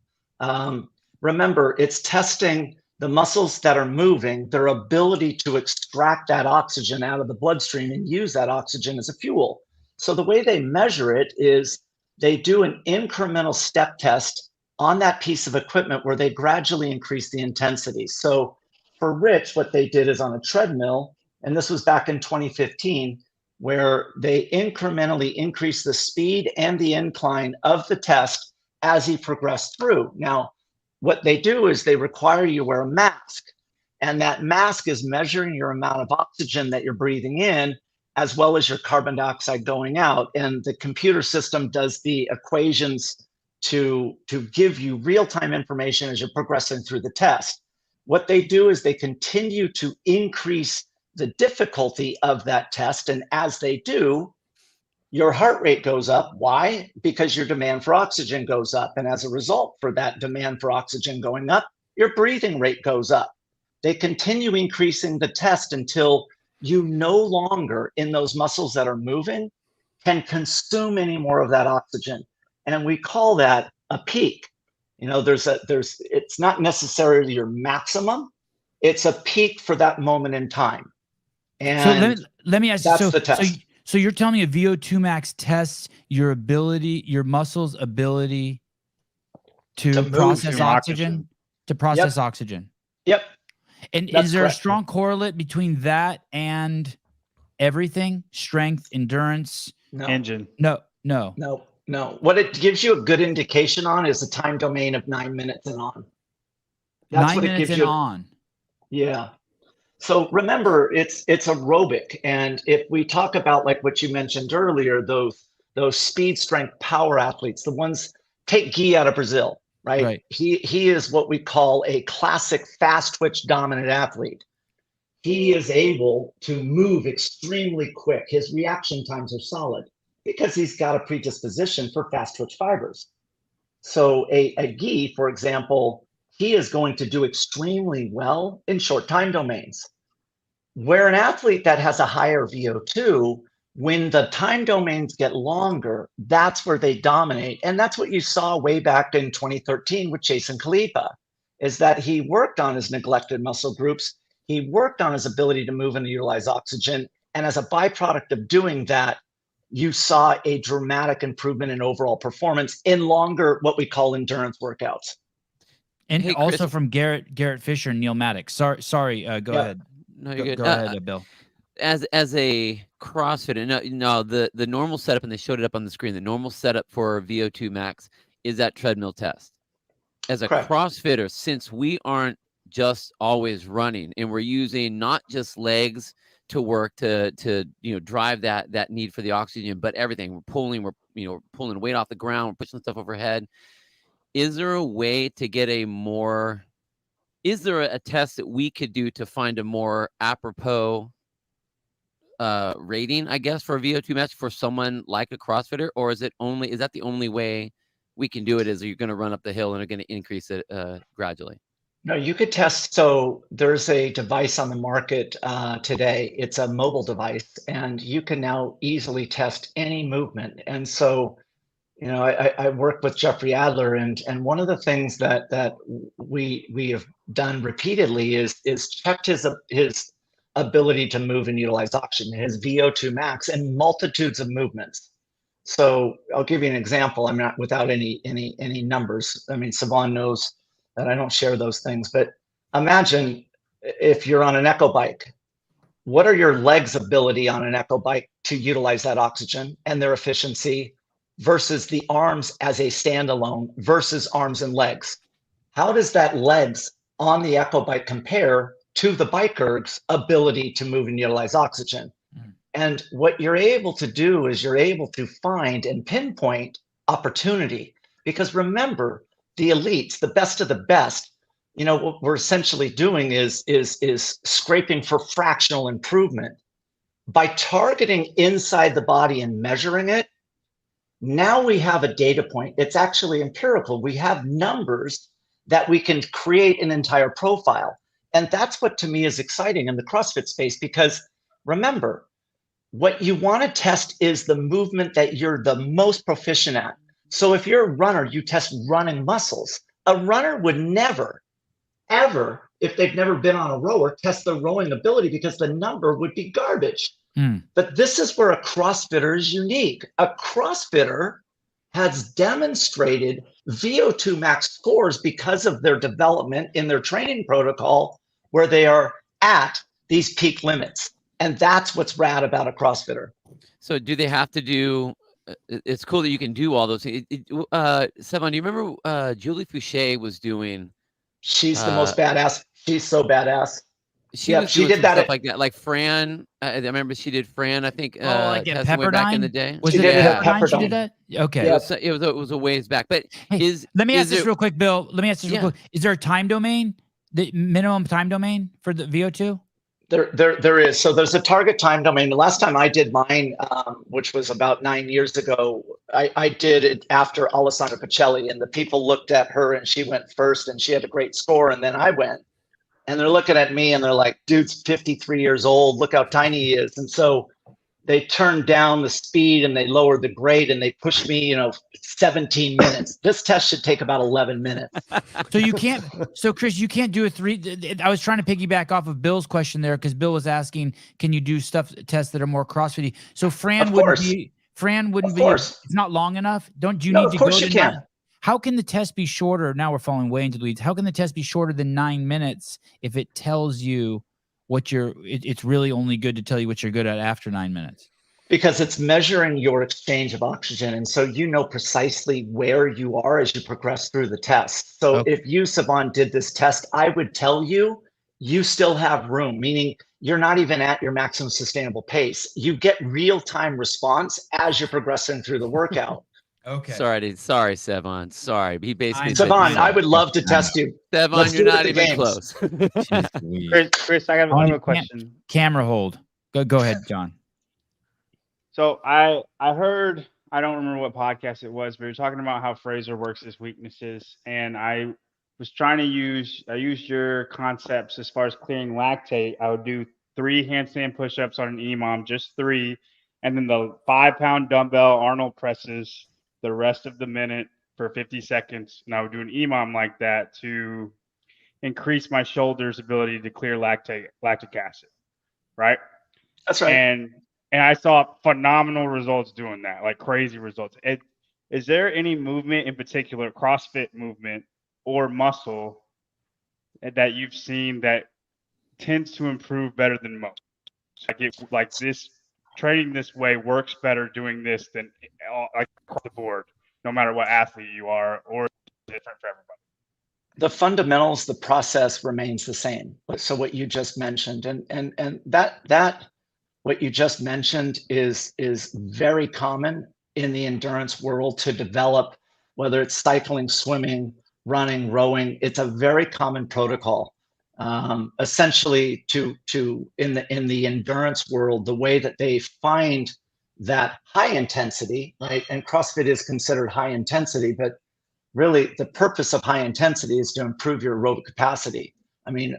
Remember, it's testing the muscles that are moving, their ability to extract that oxygen out of the bloodstream and use that oxygen as a fuel. So the way they measure it is they do an incremental step test on that piece of equipment where they gradually increase the intensity. So for Rich, what they did is on a treadmill, and this was back in 2015, where they incrementally increased the speed and the incline of the test as he progressed through. Now, what they do is they require you to wear a mask, and that mask is measuring your amount of oxygen that you're breathing in, as well as your carbon dioxide going out. And the computer system does the equations to give you real-time information as you're progressing through the test. What they do is they continue to increase the difficulty of that test. And as they do, your heart rate goes up. Why? Because your demand for oxygen goes up. And as a result for that demand for oxygen going up, your breathing rate goes up. They continue increasing the test until you no longer, in those muscles that are moving, can consume any more of that oxygen. And we call that a peak. It's not necessarily your maximum. It's a peak for that moment in time. And so let me ask you. That's the test. So you're telling me a VO2 max tests your muscles' ability to process oxygen? To process oxygen. Yep. And That's is there correct. a strong correlate between that and everything? Strength, endurance? No. Engine. No. No. What it gives you a good indication on is a time domain of 9 minutes and on. That's 9 what it minutes gives and you. on. Yeah. So remember, it's aerobic, and if we talk about like what you mentioned earlier, those speed, strength, power athletes, the ones, take Guy out of Brazil, right? Right. He is what we call a classic fast twitch dominant athlete. He is able to move extremely quick. His reaction times are solid because he's got a predisposition for fast twitch fibers. So a Guy, for example, he is going to do extremely well in short time domains. Where an athlete that has a higher VO2, when the time domains get longer, that's where they dominate. And that's what you saw way back in 2013 with Jason Khalipa, is that he worked on his neglected muscle groups. He worked on his ability to move and utilize oxygen. And as a byproduct of doing that, you saw a dramatic improvement in overall performance in longer, what we call endurance workouts. And Hey, also Chris. from Garrett Fisher and Neil Maddox. Sorry, go ahead. No, you're good. Go ahead, Bill. As a CrossFit, no, the normal setup, and they showed it up on the screen. The normal setup for VO2 max is that treadmill test. As a Correct. CrossFitter, since we aren't just always running, and we're using not just legs to work to drive that need for the oxygen, but everything. We're pulling weight off the ground, we're pushing stuff overhead. Is there a way to get is there a test that we could do to find a more apropos rating, I guess, for a VO2 match for someone like a CrossFitter? Or is that the only way we can do it, is you're going to run up the hill and are going to increase it gradually? No, you could test. So there's a device on the market today. It's a mobile device, and you can now easily test any movement. And so, I work with Jeffrey Adler, and one of the things that we have done repeatedly is checked his ability to move and utilize oxygen, his VO2 max, and multitudes of movements. So I'll give you an example. I'm not without any numbers. I mean, Sevan knows that I don't share those things, but imagine if you're on an echo bike, what are your legs' ability on an echo bike to utilize that oxygen and their efficiency versus the arms as a standalone versus arms and legs? How does that legs on the echo bike compare to the bike erg's ability to move and utilize oxygen? And what you're able to do is you're able to find and pinpoint opportunity, because remember, the elites, the best of the best, what we're essentially doing is scraping for fractional improvement. By targeting inside the body and measuring it, now we have a data point. It's actually empirical. We have numbers that we can create an entire profile. And that's what to me is exciting in the CrossFit space, because remember, what you want to test is the movement that you're the most proficient at. So if you're a runner, you test running muscles. A runner would never, ever, if they've never been on a rower, test the rowing ability, because the number would be garbage. But this is where a CrossFitter is unique. A CrossFitter has demonstrated VO2 max scores because of their development in their training protocol, where they are at these peak limits. And that's what's rad about a CrossFitter. So do they have to do, it's cool that you can do all those things. Sevan, do you remember Julie Fouché was doing? She's the most badass. She's so badass. She did that stuff like that. Like Fran, I remember she did Fran, I think, like at Pepperdine back in the day. Was it at Pepperdine she did that? Okay. Yeah. It was a ways back. But hey, let me ask this real quick, Bill. Let me ask this real quick. Is there a time domain, the minimum time domain for the VO2? There is. So there's a target time domain. The last time I did mine, which was about 9 years ago, I did it after Alessandra Pacelli, and the people looked at her and she went first and she had a great score. And then I went, and they're looking at me and they're like, dude's 53 years old. Look how tiny he is. And so they turned down the speed and they lowered the grade and they pushed me, 17 minutes. This test should take about 11 minutes. So Chris, you can't do I was trying to piggyback off of Bill's question there, because Bill was asking, can you do tests that are more CrossFit-y? So Fran wouldn't be, it's not long enough. Do you need to go to can. How can the test be shorter? Now we're falling way into the weeds. How can the test be shorter than 9 minutes if it tells you what it's really only good to tell you what you're good at after 9 minutes? Because it's measuring your exchange of oxygen. And so you know precisely where you are as you progress through the test. So Okay. if you, Sevan, did this test, I would tell you, you still have room, meaning you're not even at your maximum sustainable pace. You get real-time response as you're progressing through the workout. Okay. Sorry, Sevan. Sorry. He basically Sevan, I would love to test you. Sevan, Let's you're do it at not the even games. close. Jeez Louise. Chris, I have a question. Camera hold. Go ahead, John. So I heard, I don't remember what podcast it was, but you're talking about how Fraser works his weaknesses, and I was trying to use your concepts as far as clearing lactate. I would do 3 handstand push-ups on an EMOM, just 3, and then the 5-pound dumbbell Arnold presses the rest of the minute for 50 seconds, and I would do an EMOM like that to increase my shoulders' ability to clear lactic acid, right? That's right. And I saw phenomenal results doing that, like crazy results. Is there any movement in particular, CrossFit movement or muscle, that you've seen that tends to improve better than most? Like this, training this way works better doing this than like across the board, no matter what athlete you are, or different for everybody? The fundamentals, the process remains the same. So what you just mentioned, and that what you just mentioned is very common in the endurance world to develop, whether it's cycling, swimming, running, rowing. It's a very common protocol. Essentially, in the endurance world, the way that they find that high intensity, right? And CrossFit is considered high intensity, but really the purpose of high intensity is to improve your aerobic capacity. I mean,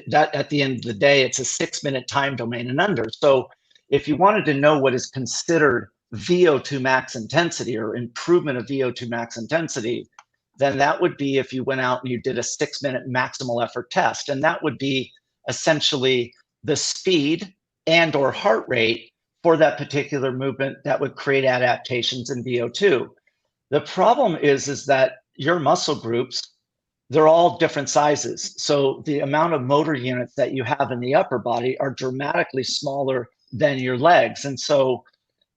that at the end of the day, it's a 6-minute time domain and under. So if you wanted to know what is considered VO2 max intensity or improvement of VO2 max intensity, then that would be if you went out and you did a 6-minute maximal effort test. And that would be essentially the speed and or heart rate for that particular movement that would create adaptations in VO2. The problem is that your muscle groups, they're all different sizes. So the amount of motor units that you have in the upper body are dramatically smaller than your legs. And so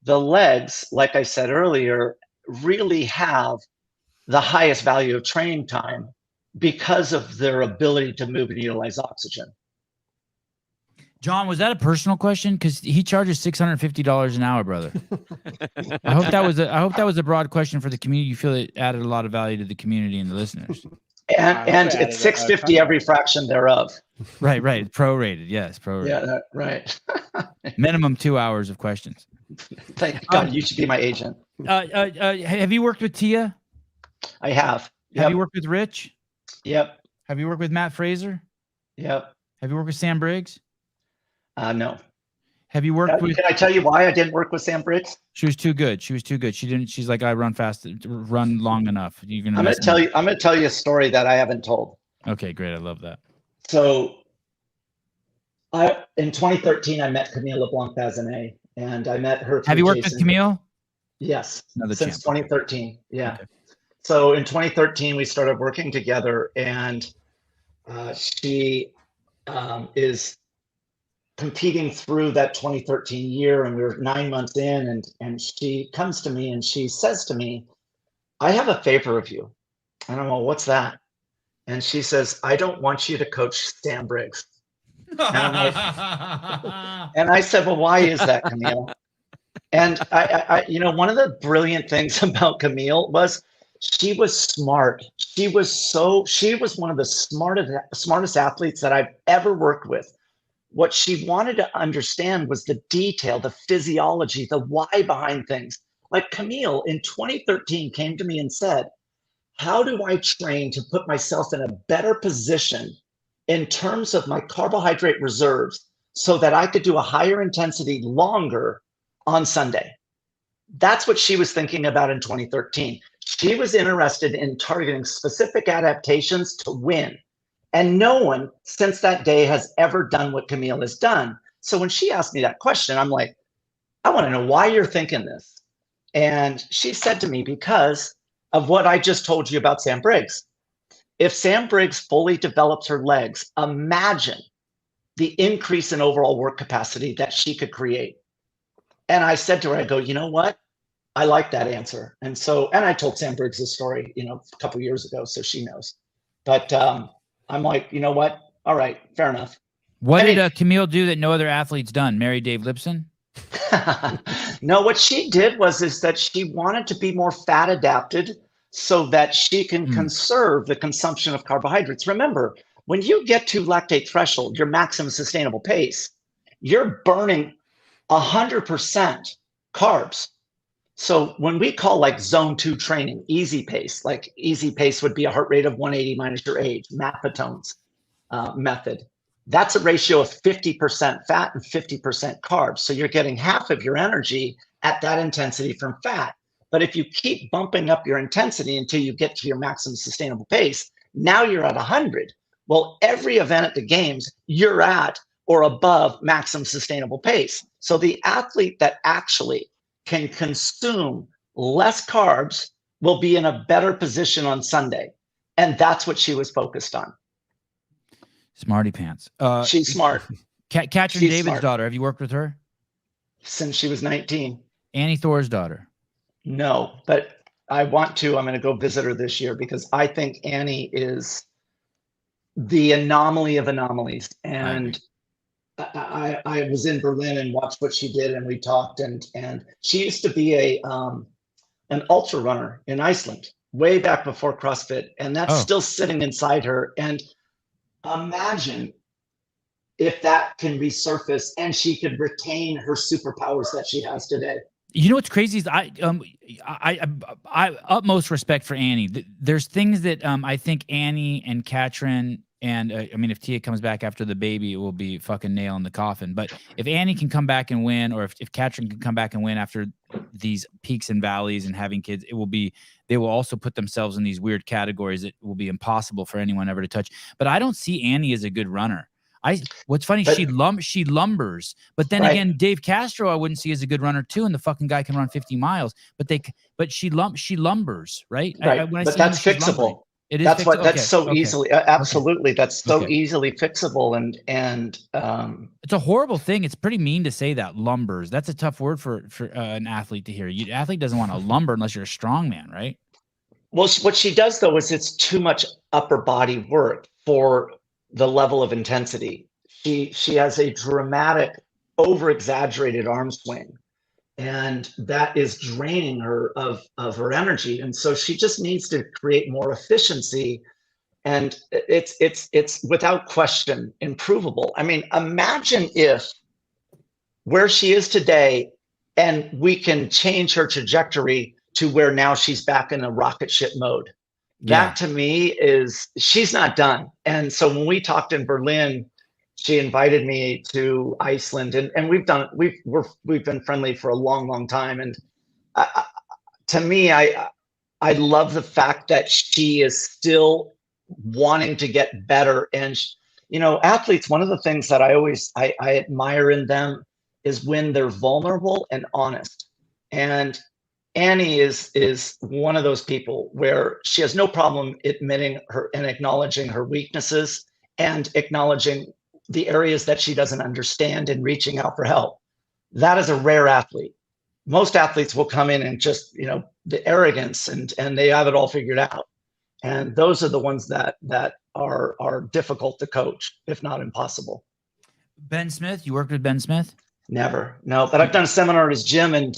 the legs, like I said earlier, really have the highest value of training time because of their ability to move and utilize oxygen. John, was that a personal question? Because he charges $650 an hour, brother. I hope that was a broad question for the community. You feel it added a lot of value to the community and the listeners. And it's $650 every fraction thereof. Right. Prorated, yes, prorated. Yeah, right. Minimum 2 hours of questions. Thank God, you should be my agent. Have you worked with Tia? I have. Yep. Have you worked with Rich? Yep. Have you worked with Matt Fraser? Yep. Have you worked with Sam Briggs? No. Have you worked with? Can I tell you why I didn't work with Sam Briggs? She was too good. She's like, I run fast, run long enough. I'm gonna tell you a story that I haven't told. Okay, great. I love that. So in 2013, I met Camille LeBlanc-Bazinet, and I met her. Have you worked with Camille? Yes. Another since champ. 2013. Yeah. Okay. So in 2013, we started working together, and she is competing through that 2013 year, and we were 9 months in, and she comes to me and she says to me, I have a favor of you. And I'm like, what's that? And she says, I don't want you to coach Sam Briggs. And I said, well, why is that, Camille? And I one of the brilliant things about Camille was she was smart. She was one of the smartest athletes that I've ever worked with. What she wanted to understand was the detail, the physiology, the why behind things. Like Camille in 2013 came to me and said, how do I train to put myself in a better position in terms of my carbohydrate reserves so that I could do a higher intensity longer on Sunday? That's what she was thinking about in 2013. She was interested in targeting specific adaptations to win. And no one since that day has ever done what Camille has done. So when she asked me that question, I'm like, I want to know why you're thinking this. And she said to me, because of what I just told you about Sam Briggs. If Sam Briggs fully develops her legs, imagine the increase in overall work capacity that she could create. And I said to her, I go, you know what? I like that answer. And I told Sam Briggs this story, a couple years ago, so she knows. But I'm like, you know what? All right, fair enough. What did Camille do that no other athlete's done? Marry Dave Lipson? No, what she did is that she wanted to be more fat adapted so that she can conserve the consumption of carbohydrates. Remember, when you get to lactate threshold, your maximum sustainable pace, you're burning 100% carbs. So when we call like zone 2 training, easy pace, like easy pace would be a heart rate of 180 minus your age, Mapatone's method. That's a ratio of 50% fat and 50% carbs. So you're getting half of your energy at that intensity from fat. But if you keep bumping up your intensity until you get to your maximum sustainable pace, now you're at 100. Well, every event at the games, you're at or above maximum sustainable pace. So the athlete that actually can consume less carbs will be in a better position on Sunday. And that's what she was focused on. Smarty pants. She's smart. Katrin David's daughter. Have you worked with her? Since she was 19. Annie Thor's daughter. No, but I want to. I'm going to go visit her this year because I think Annie is the anomaly of anomalies. And I was in Berlin and watched what she did, and we talked. And she used to be an ultra runner in Iceland way back before CrossFit, and that's still sitting inside her. And imagine if that can resurface and she could retain her superpowers that she has today. You know what's crazy is I utmost respect for Annie. There's things that I think Annie and Katrin and if Tia comes back after the baby, it will be fucking nail in the coffin. But if Annie can come back and win, or if Katrin can come back and win after these peaks and valleys and having kids, they will also put themselves in these weird categories that will be impossible for anyone ever to touch. But I don't see Annie as a good runner. What's funny, she lumbers, but then again, Dave Castro, I wouldn't see as a good runner too, and the fucking guy can run 50 miles. But she lumbers, right? Right. But that's fixable. It is. That's so easily, absolutely. That's so easily fixable, and it's a horrible thing. It's pretty mean to say that, lumbers. That's a tough word for an athlete to hear. An athlete doesn't want to lumber unless you're a strong man, right? Well, what she does though is it's too much upper body work for the level of intensity. She has a dramatic, over-exaggerated arm swing, and that is draining her of her energy. And so she just needs to create more efficiency, and it's without question improvable. I mean, imagine if where she is today, and we can change her trajectory to where now she's back in a rocket ship mode. That to me is, she's not done. And so when we talked in Berlin, she invited me to Iceland, and we've been friendly for a long, long time. And to me, I love the fact that she is still wanting to get better. And athletes, one of the things that I admire in them is when they're vulnerable and honest. And Annie is one of those people where she has no problem admitting her and acknowledging her weaknesses and acknowledging the areas that she doesn't understand and reaching out for help. That is a rare athlete. Most athletes will come in and just, the arrogance and they have it all figured out. And those are the ones that are difficult to coach, if not impossible. Ben Smith, you worked with Ben Smith? Never, no, but I've done a seminar at his gym, and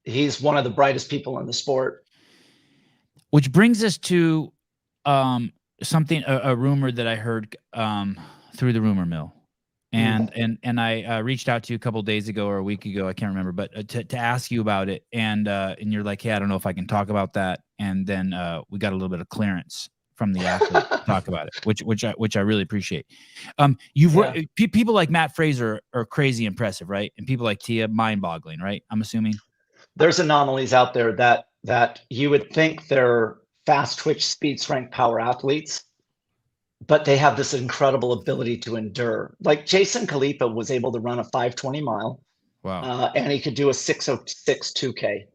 he's one of the brightest people in the sport. Which brings us to a rumor that I heard through the rumor mill. And I reached out to you a couple of days ago or a week ago, I can't remember, but to ask you about it. And you're like, hey, I don't know if I can talk about that. And then we got a little bit of clearance from the athlete to talk about it, which I really appreciate. People like Matt Fraser are crazy impressive, right? And people like Tia, mind-boggling, right? I'm assuming. There's anomalies out there that you would think they're fast twitch, speed, strength, power athletes, but they have this incredible ability to endure. Like Jason Khalipa was able to run a 5:20 mile. Wow. And he could do a 6:06 2K.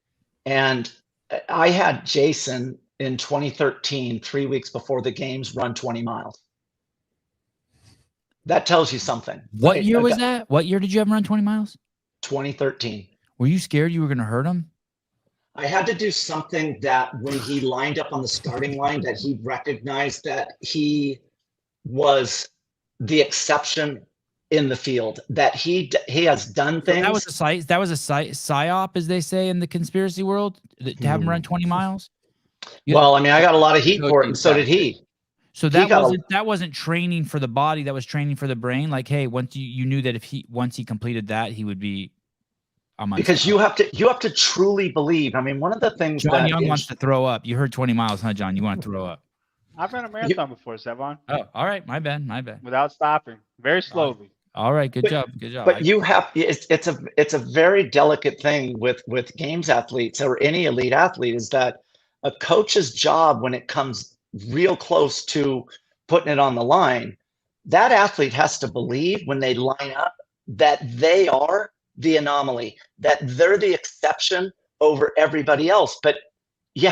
And I had Jason in 2013, 3 weeks before the games, run 20 miles. That tells you something. What year was that? What year did you have him run 20 miles? 2013. Were you scared you were going to hurt him? I had to do something that when he lined up on the starting line, that he recognized that he was the exception in the field, that he has done things. So that was a psyop, as they say in the conspiracy world, to have him run 20 miles. Well, I mean, I got a lot of heat for it, and so did he. So that wasn't training for the body, that was training for the brain. Like, hey, once you knew that once he completed that, he would be because you have to truly believe. I mean, one of the things John Young wants to throw up. You heard 20 miles, huh, John? You want to throw up? I've run a marathon before, Sevan. Oh, all right. My bad. Without stopping, very slowly. All right. Good job. But it's a very delicate thing with games athletes or any elite athlete, is that a coach's job, when it comes real close to putting it on the line, that athlete has to believe when they line up that they are the anomaly, that they're the exception over everybody else. But you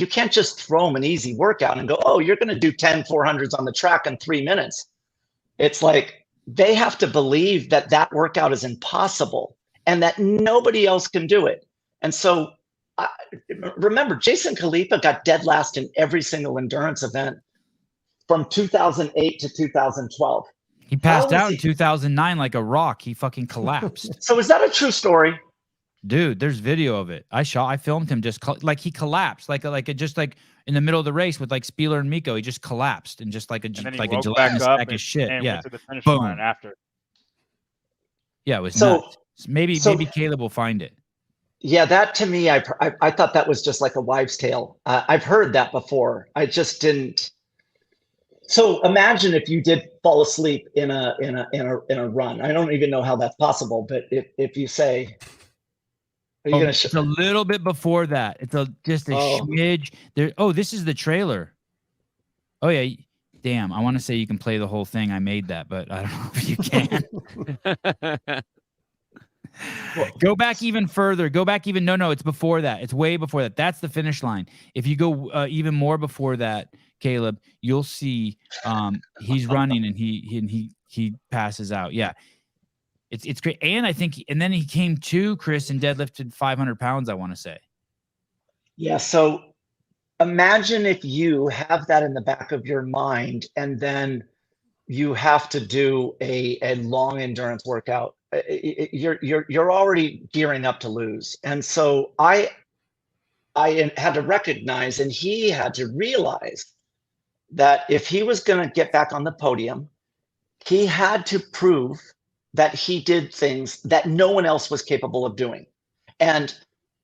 can't just throw them an easy workout and go, oh, you're going to do 10 400s on the track in 3 minutes. It's like, they have to believe that that workout is impossible and that nobody else can do it. And so remember, Jason Khalipa got dead last in every single endurance event from 2008 to 2012. He passed out in 2009 like a rock. He fucking collapsed. So is that a true story? Dude, there's video of it. I filmed him just like he collapsed, like in the middle of the race with like Spieler and Miko. He just collapsed and just like a gelatinous sack of shit. Went to the finish boom. line after. Yeah, it was nuts. Maybe Caleb will find it. Yeah, that to me, I thought that was just like a wives' tale. I've heard that before. I just didn't. So imagine if you did fall asleep in a run. I don't even know how that's possible, but if you say, it's a little bit before that. It's just a smidge. This is the trailer. Oh yeah, damn. I want to say you can play the whole thing. I made that, but I don't know if you can. Go back even further. No, it's before that. It's way before that. That's the finish line. If you go even more before that, Caleb, you'll see he's running and he passes out. Yeah. It's great. And I think, and then he came to Chris and deadlifted 500 pounds, I want to say. Yeah. So imagine if you have that in the back of your mind and then you have to do a long endurance workout. You're already gearing up to lose. And so I had to recognize, and he had to realize, that if he was going to get back on the podium, he had to prove that he did things that no one else was capable of doing. And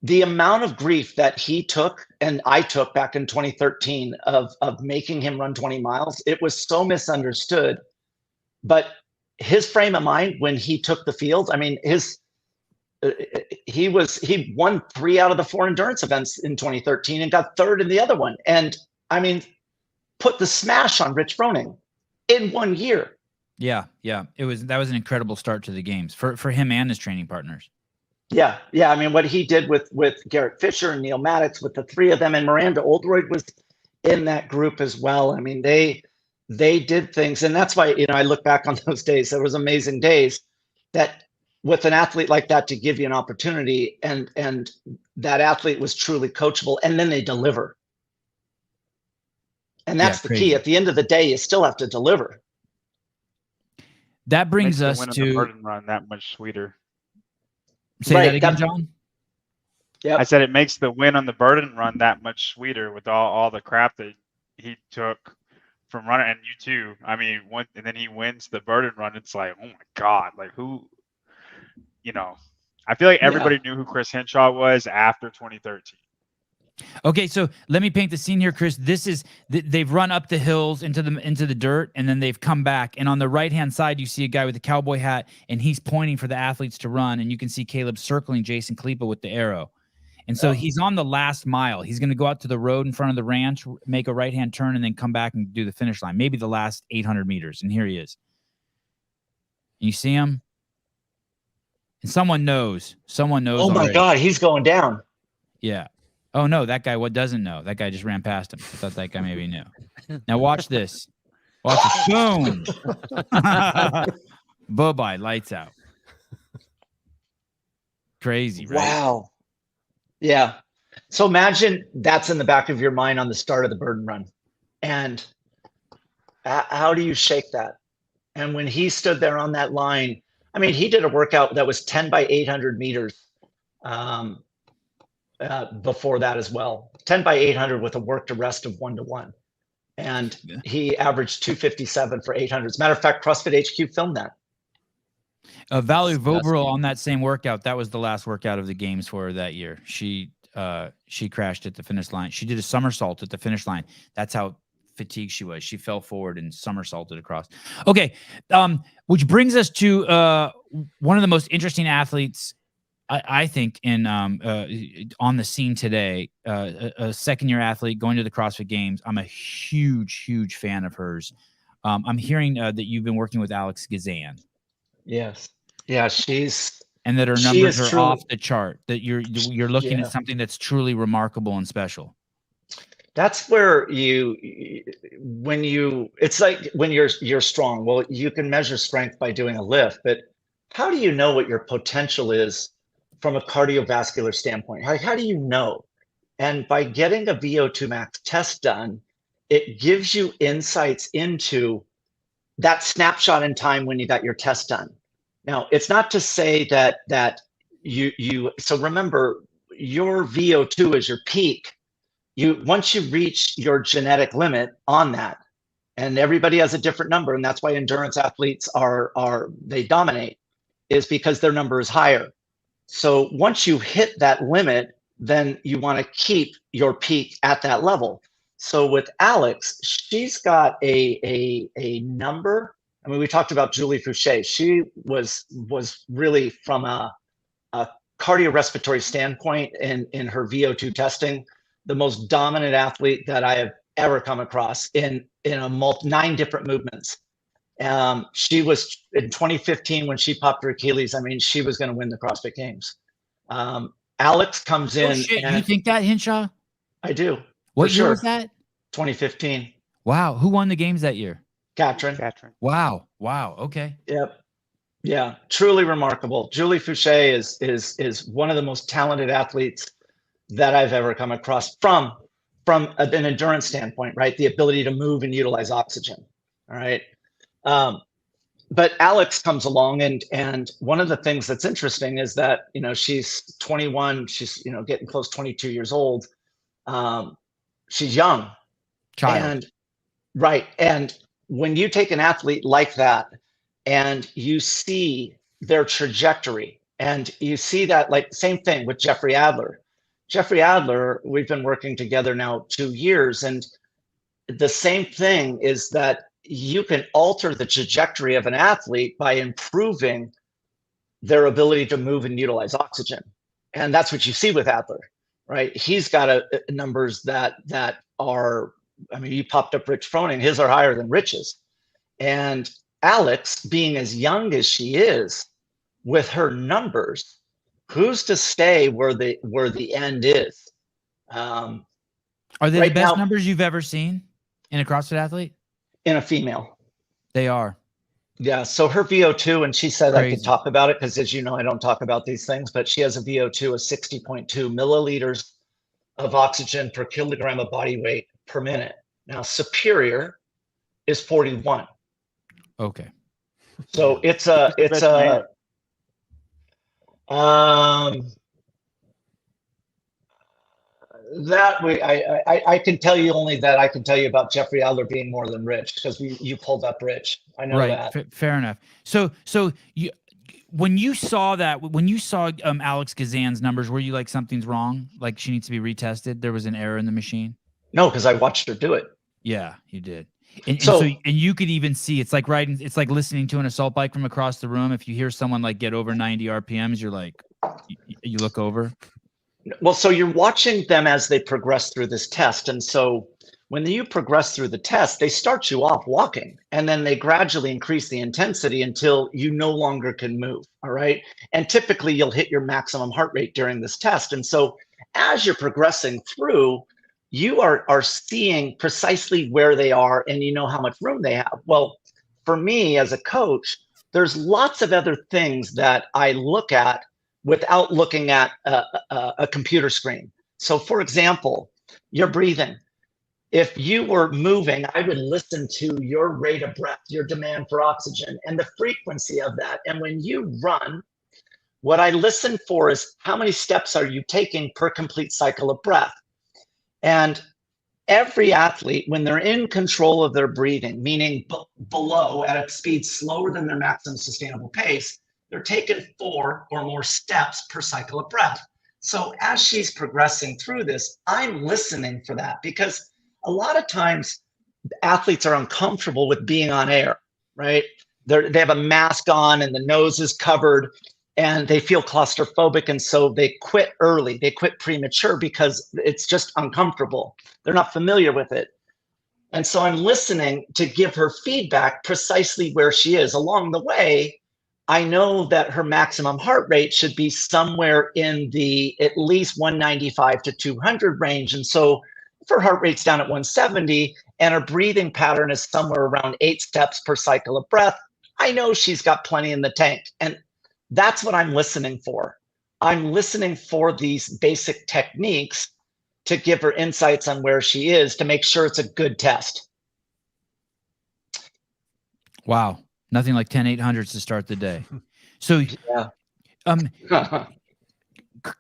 the amount of grief that he took and I took back in 2013 of making him run 20 miles, it was so misunderstood. But his frame of mind when he took the field, I mean, he won 3 out of the 4 endurance events in 2013 and got 3rd in the other one. And I mean, put the smash on Rich Froning in 1 year. Yeah. That was an incredible start to the games for him and his training partners. Yeah. I mean, what he did with Garrett Fisher and Neil Maddox, with the 3 of them, and Miranda Oldroyd was in that group as well. I mean, they did things, and that's why, I look back on those days. There was amazing days that with an athlete like that to give you an opportunity, and that athlete was truly coachable, and then they deliver. And that's the key. At the end of the day, you still have to deliver. That brings us to the burden run that much sweeter. Say that again, John. Yeah, I said it makes the win on the burden run that much sweeter with all the crap that he took from running, and you too. I mean, and then he wins the burden run. It's like, oh my God, like who? I feel like everybody knew who Chris Henshaw was after 2013. Okay, so let me paint the scene here, Chris. This is they've run up the hills into the dirt, and then they've come back. And on the right-hand side, you see a guy with a cowboy hat, and he's pointing for the athletes to run. And you can see Caleb circling Jason Khalipa with the arrow. And so he's on the last mile. He's going to go out to the road in front of the ranch, make a right-hand turn, and then come back and do the finish line. Maybe the last 800 meters. And here he is. And you see him? And someone knows. Oh my God, he's going down. Yeah. Oh no, that guy doesn't know. That guy just ran past him. I thought that guy maybe knew. Now watch this. Watch it. Boom. Bye-bye. Lights out. Crazy, right? Wow. Yeah. So imagine that's in the back of your mind on the start of the burden run. And how do you shake that? And when he stood there on that line, I mean, he did a workout that was 10 by 800 meters before that as well. 10 by 800 with a work to rest of 1-to-1. And he averaged 257 for 800. As a matter of fact, CrossFit HQ filmed that. Valerie Voberl on that same workout, that was the last workout of the games for her that year. She crashed at the finish line. She did a somersault at the finish line. That's how fatigued she was. She fell forward and somersaulted across. Okay. Which brings us to one of the most interesting athletes, I think, in on the scene today, a second-year athlete going to the CrossFit Games. I'm a huge fan of hers. I'm hearing that you've been working with Alex Gazan. Yes. Yeah, and that her numbers are off the chart, that you're looking at something that's truly remarkable and special. That's where it's like when you're strong. Well, you can measure strength by doing a lift, but how do you know what your potential is from a cardiovascular standpoint? How do you know? And by getting a VO2 max test done, it gives you insights into that snapshot in time when you got your test done. Now, it's not to say that so remember, your VO2 is your peak. Once you reach your genetic limit on that, and everybody has a different number, and that's why endurance athletes they dominate, is because their number is higher. So once you hit that limit, then you want to keep your peak at that level. So with Alex, she's got a number. I mean, we talked about Julie Fouché. She was really, from a cardiorespiratory standpoint in her VO2 testing, the most dominant athlete that I have ever come across in 9 different movements. She was in 2015 when she popped her Achilles. I mean, she was going to win the CrossFit Games. Alex comes in. Shit, you think that, Hinshaw? I do. What year was that? 2015. Wow. Who won the games that year? Katrin. Wow. Okay. Yep. Yeah. Truly remarkable. Julie Fouché is one of the most talented athletes that I've ever come across from an endurance standpoint, right? The ability to move and utilize oxygen. All right. But Alex comes along, and one of the things that's interesting is that, she's 21, she's, getting close to 22 years old. She's young. Child. And when you take an athlete like that and you see their trajectory, and you see that, like, same thing with Jeffrey Adler. Jeffrey Adler, we've been working together now 2 years, and the same thing is that you can alter the trajectory of an athlete by improving their ability to move and utilize oxygen. And that's what you see with Adler, right? He's got numbers that are, I mean, you popped up Rich Froning, his are higher than Rich's. And Alex, being as young as she is, with her numbers, who's to stay where the end is? Are they the best numbers you've ever seen in a CrossFit athlete? In a female. They are. Yeah. So her VO2, and she said I could talk about it because, as you know, I don't talk about these things, but she has a VO2 of 60.2 milliliters of oxygen per kilogram of body weight per minute. Now, superior is 41. Okay. So it's that way, I can tell you only that I can tell you about Jeffrey Adler being more than Rich, because you pulled up Rich. I know that. Fair enough. So when you saw Alex Gazan's numbers, were you like, something's wrong? Like, she needs to be retested? There was an error in the machine? No, because I watched her do it. Yeah, you did. And so you could even see, it's like listening to an assault bike from across the room. If you hear someone like get over 90 RPMs, you're like, you look over. Well, so you're watching them as they progress through this test. And so when you progress through the test, they start you off walking, and then they gradually increase the intensity until you no longer can move. All right. And typically you'll hit your maximum heart rate during this test. And so as you're progressing through, you are seeing precisely where they are, and you know how much room they have. Well, for me as a coach, there's lots of other things that I look at without looking at a computer screen. So for example, your breathing. If you were moving, I would listen to your rate of breath, your demand for oxygen, and the frequency of that. And when you run, what I listen for is how many steps are you taking per complete cycle of breath? And every athlete, when they're in control of their breathing, meaning below at a speed slower than their maximum sustainable pace, they're taking 4 or more steps per cycle of breath. So as she's progressing through this, I'm listening for that, because a lot of times athletes are uncomfortable with being on air, right? They have a mask on and the nose is covered and they feel claustrophobic. And so they quit early, they quit premature because it's just uncomfortable. They're not familiar with it. And so I'm listening to give her feedback precisely where she is. Along the way, I know that her maximum heart rate should be somewhere in the at least 195 to 200 range. And so if her heart rate's down at 170 and her breathing pattern is somewhere around 8 steps per cycle of breath, I know she's got plenty in the tank. And that's what I'm listening for. I'm listening for these basic techniques to give her insights on where she is to make sure it's a good test. Wow. Nothing like 10-800s to start the day. So, Yeah.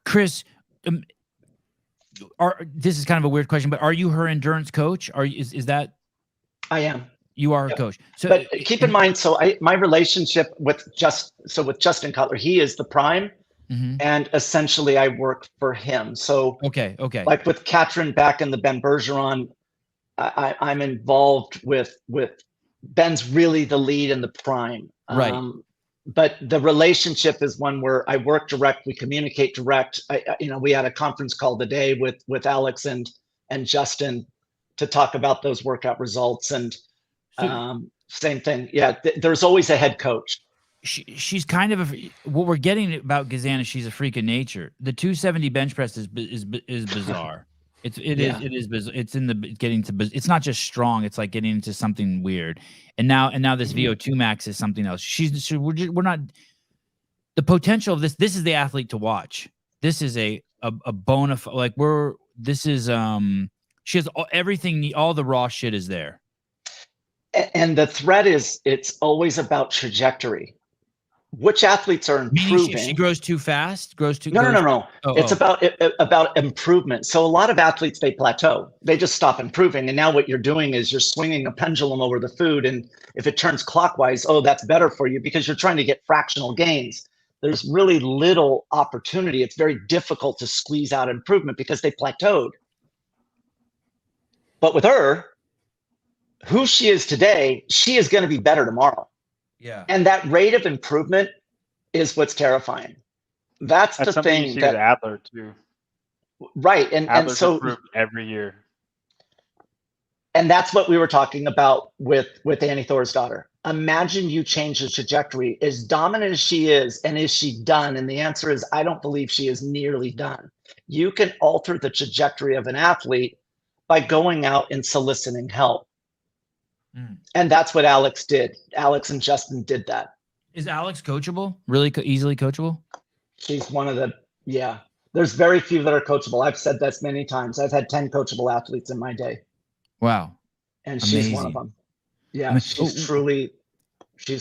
Chris, this is kind of a weird question, but are you her endurance coach? Is that? I am. You are her coach. So, but keep in mind, my relationship with Justin Cutler, he is the prime, and essentially I work for him. So okay. Like with Katrin back in the Ben Bergeron, I'm involved with Ben's really the lead and the prime. Right. But the relationship is one where I work direct, we communicate direct. We had a conference call today with Alex and Justin to talk about those workout results, and same thing. Yeah, there's always a head coach. She's kind of what we're getting about Gazan is she's a freak of nature. The 270 bench press is bizarre. It is bizarre. It's in the getting to. It's not just strong. It's like getting into something weird. And now this VO2 max is something else. We're not. The potential of this. This is the athlete to watch. This is a bona fide. Like This is She has everything. All the raw shit is there. And the threat is it's always about trajectory. Which athletes are improving? She grows too fast. No. It's about improvement. So a lot of athletes, they plateau. They just stop improving. And now what you're doing is you're swinging a pendulum over the food. And if it turns clockwise, that's better for you because you're trying to get fractional gains. There's really little opportunity. It's very difficult to squeeze out improvement because they plateaued. But with her, who she is today, she is going to be better tomorrow. Yeah. And that rate of improvement is what's terrifying. That's the thing. You see with Adler too. Right. And so improved every year. And that's what we were talking about with Annie Thorisdottir. Imagine you change the trajectory. As dominant as she is, and is she done? And the answer is, I don't believe she is nearly done. You can alter the trajectory of an athlete by going out and soliciting help. And that's what Alex did. Alex and Justin did that. Is Alex coachable? Really easily coachable? She's one of the, there's very few that are coachable. I've said this many times. I've had 10 coachable athletes in my day. Wow. And she's one of them. Yeah, she's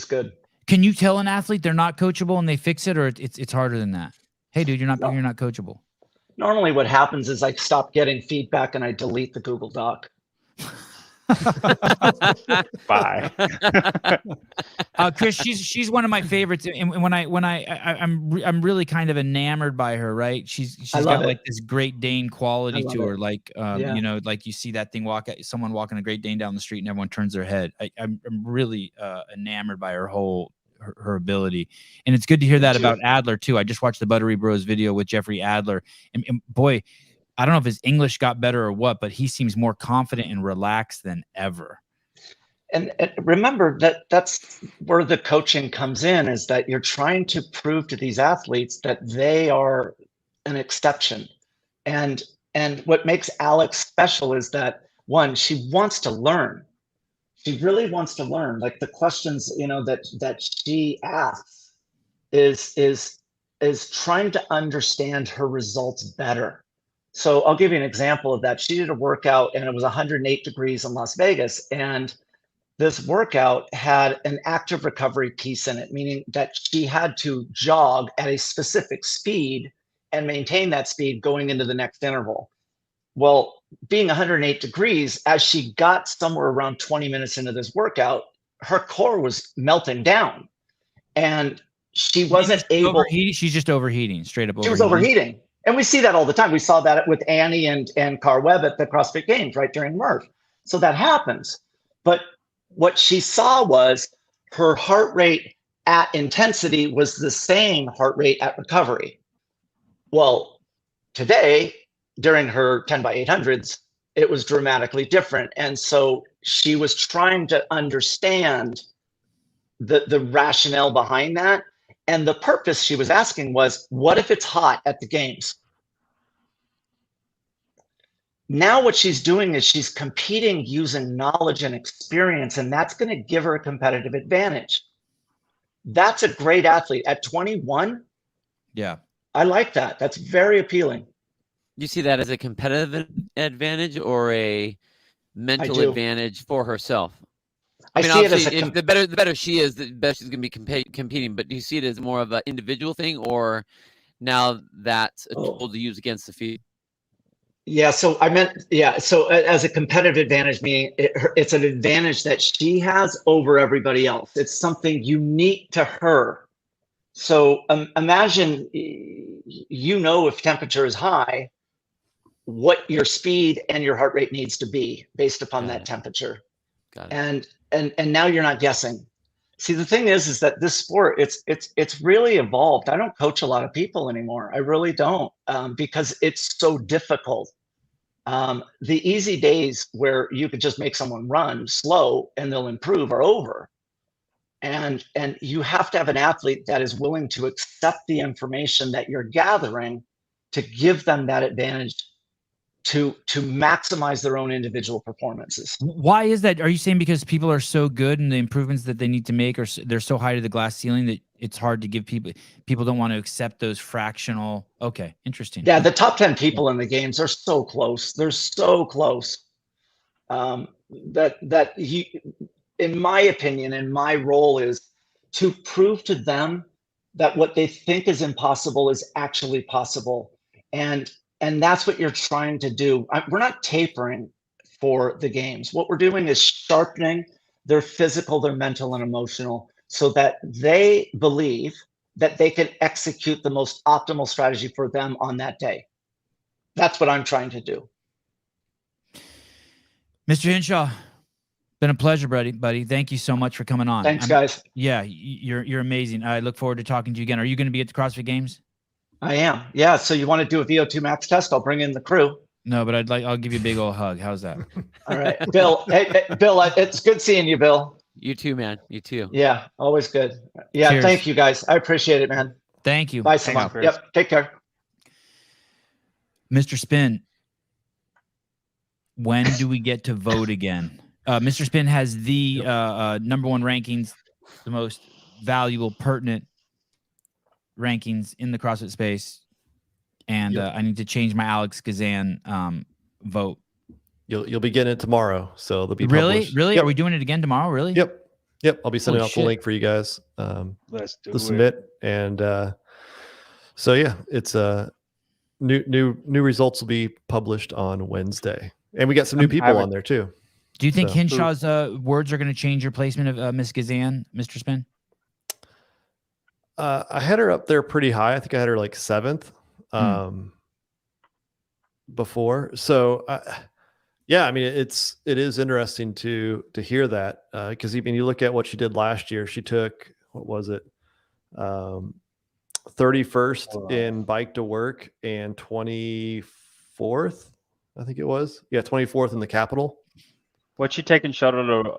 good. Can you tell an athlete they're not coachable and they fix it, or it's harder than that? Hey, dude, you're not coachable. Normally what happens is I stop getting feedback and I delete the Google Doc. Bye. Chris, she's one of my favorites, and when I'm really kind of enamored by her. Right, she's got like this Great Dane quality to her, like like you see that thing someone walking a Great Dane down the street and everyone turns their head. I'm really enamored by her whole her ability, and it's good to hear that about Adler too. I just watched the Buttery Bros video with Jeffrey Adler, and boy, I don't know if his English got better or what, but he seems more confident and relaxed than ever. And remember that's where the coaching comes in, is that you're trying to prove to these athletes that they are an exception. And what makes Alex special is that, one, she wants to learn. She really wants to learn. Like the questions, that she asks is is trying to understand her results better. So I'll give you an example of that. She did a workout and it was 108 degrees in Las Vegas. And this workout had an active recovery piece in it, meaning that she had to jog at a specific speed and maintain that speed going into the next interval. Well, being 108 degrees, as she got somewhere around 20 minutes into this workout, her core was melting down. And she wasn't able. She's just overheating, straight up. She was overheating. And we see that all the time. We saw that with Annie and Car Webb at the CrossFit Games, right, during Murph. So that happens. But what she saw was her heart rate at intensity was the same heart rate at recovery. Well, today, during her 10x800s, it was dramatically different. And so she was trying to understand the rationale behind that. And the purpose she was asking was, what if it's hot at the games? Now what she's doing is she's competing using knowledge and experience, and that's going to give her a competitive advantage. That's a great athlete. At 21, yeah, I like that. That's very appealing. You see that as a competitive advantage or a mental advantage for herself? I mean, obviously, the better she is, the better she's going to be competing. But do you see it as more of an individual thing, or now that's a tool to use against the field? Yeah. So So as a competitive advantage, meaning it's an advantage that she has over everybody else. It's something unique to her. So imagine, if temperature is high, what your speed and your heart rate needs to be based upon that temperature. Got it. And now you're not guessing. See, the thing is that this sport, it's really evolved. I don't coach a lot of people anymore. I really don't, because it's so difficult. The easy days where you could just make someone run slow and they'll improve are over. And you have to have an athlete that is willing to accept the information that you're gathering to give them that advantage to maximize their own individual performances. Why is that? Are you saying because people are so good and the improvements that they need to make they're so high to the glass ceiling that it's hard to give people don't want to accept those fractional? Okay, interesting. Yeah, the top 10 people in the games are so close. They're so close. In my opinion, and my role is to prove to them that what they think is impossible is actually possible. And that's what you're trying to do. We're not tapering for the games. What we're doing is sharpening their physical, their mental, and emotional so that they believe that they can execute the most optimal strategy for them on that day. That's what I'm trying to do. Mr. Hinshaw, been a pleasure, buddy. Thank you so much for coming on. Thanks, guys. Yeah, you're amazing. I look forward to talking to you again. Are you going to be at the CrossFit Games? I am. Yeah. So you want to do a VO2 max test? I'll bring in the crew. No, but I'll give you a big old hug. How's that? All right, Bill. Hey, Bill, it's good seeing you, Bill. You too, man. You too. Yeah, always good. Yeah. Cheers. Thank you, guys. I appreciate it, man. Thank you. Bye, Sevan. Yep. Take care. Mr. Spin, when do we get to vote again? Mr. Spin has the #1 rankings, the most valuable, pertinent rankings in the CrossFit space, and I need to change my Alex Kazan vote. You'll be getting it tomorrow, so they'll be published. Really? Yep. Are we doing it again tomorrow? Really? Yep. I'll be sending out the link for you guys Let's do to it. submit, and so yeah, it's new results will be published on Wednesday, and we got some new people on there too. Do you think Hinshaw's words are going to change your placement of Miss Kazan, Mr. Spin? I had her up there pretty high. I think I had her like 7th before. So yeah, I mean, it is interesting to hear that because even you look at what she did last year, she took, what was it? 31st in bike to work and 24th, I think it was. Yeah, 24th in the Capitol. What's she taking shoulder to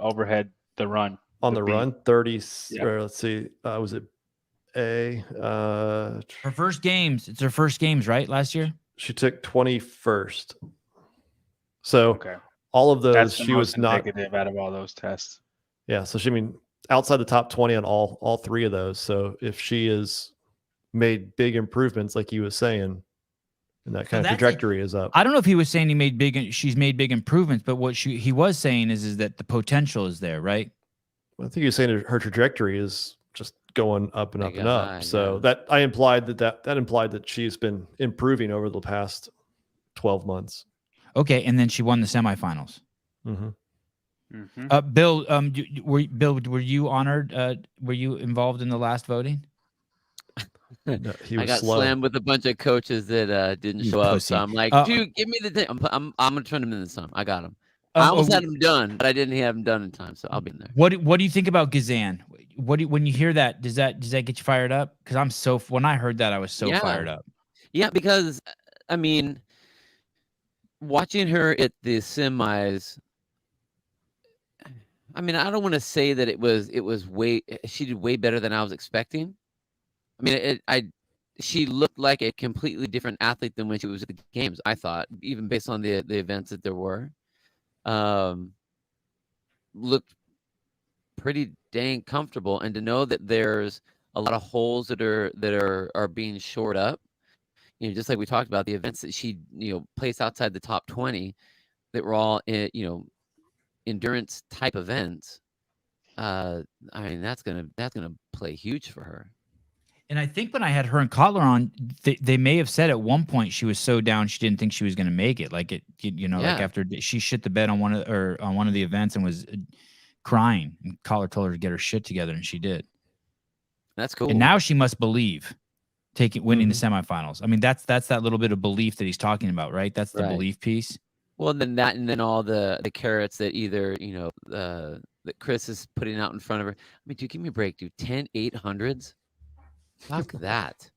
overhead the run? On the run, 30. Or let's see, was it A? Her first games. It's her first games, right? Last year, she took 21st. So all of those, that's she was not negative out of all those tests. Yeah, so she outside the top 20 on all 3 of those. So if she is made big improvements, like you was saying, and that kind of that's trajectory is up. I don't know if he was saying she's made big improvements, but what he was saying is that the potential is there, right? I think he was saying her trajectory is just going up and up and up. High, So yeah. that implied that she's been improving over the past 12 months. Okay, and then she won the semifinals. Mm-hmm. Bill, were you honored? Were you involved in the last voting? No, he was I got slow. slammed with a bunch of coaches that didn't You show up. pussy. So I'm like, dude, give me the thing. I'm gonna turn them in this time. I got them. I almost had them done, but I didn't have them done in time. So I'll be in there. What do you think about Gazan? When you hear that, does that get you fired up? Because when I heard that, I was so fired up. Yeah, because I mean, watching her at the semis. I mean, I don't want to say that she did way better than I was expecting. I mean, she looked like a completely different athlete than when she was at the games. I thought, even based on the events that there were, looked pretty dang comfortable. And to know that there's a lot of holes that are being shored up, just like we talked about, the events that she placed outside the top 20 that were all endurance type events. I mean, that's gonna play huge for her. And I think when I had her and Kotler on, they may have said at one point she was so down she didn't think she was going to make it. Like like after she shit the bed on one of the events and was crying, and Kotler told her to get her shit together, and she did. That's cool. And now she must believe winning the semifinals. I mean, that's that little bit of belief that he's talking about, right? That's the belief piece. Well, then that, and then all the carrots that either that Chris is putting out in front of her. I mean, dude, give me a break, dude. 10 800s. Fuck that.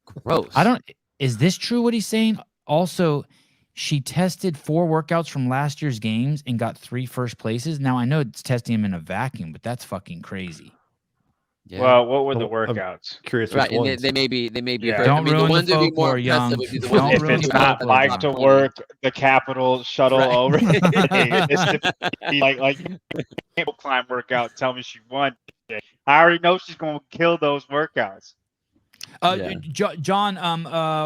Gross. Is this true what he's saying? Also, she tested 4 workouts from last year's games and got 3 first places. Now, I know it's testing him in a vacuum, but that's fucking crazy. Yeah. Well, what were the workouts? I'm curious, right, which ones. They may be. Yeah. Don't ruin the folklore, Young. Would be the Don't ones If ruin it's the not folklore, like Young. to work the Capitol shuttle over, it's to be like cable climb workout. Tell me she won. I already know she's going to kill those workouts. John,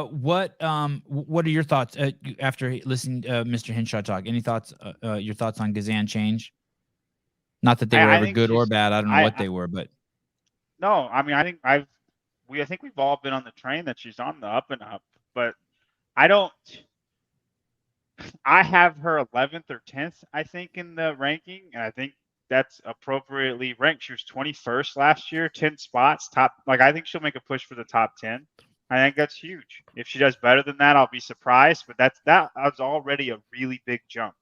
what are your thoughts after listening to Mr. Hinshaw talk? Any thoughts? Your thoughts on Gazan change? Not that they were ever good or bad. I don't know what they were, but no. I mean, I think we've all been on the train that she's on the up and up, but I have her 11th or 10th, I think, in the ranking, and I think that's appropriately ranked. She was 21st last year, 10 spots, top. Like, I think she'll make a push for the top 10. I think that's huge. If she does better than that, I'll be surprised. But that was already a really big jump.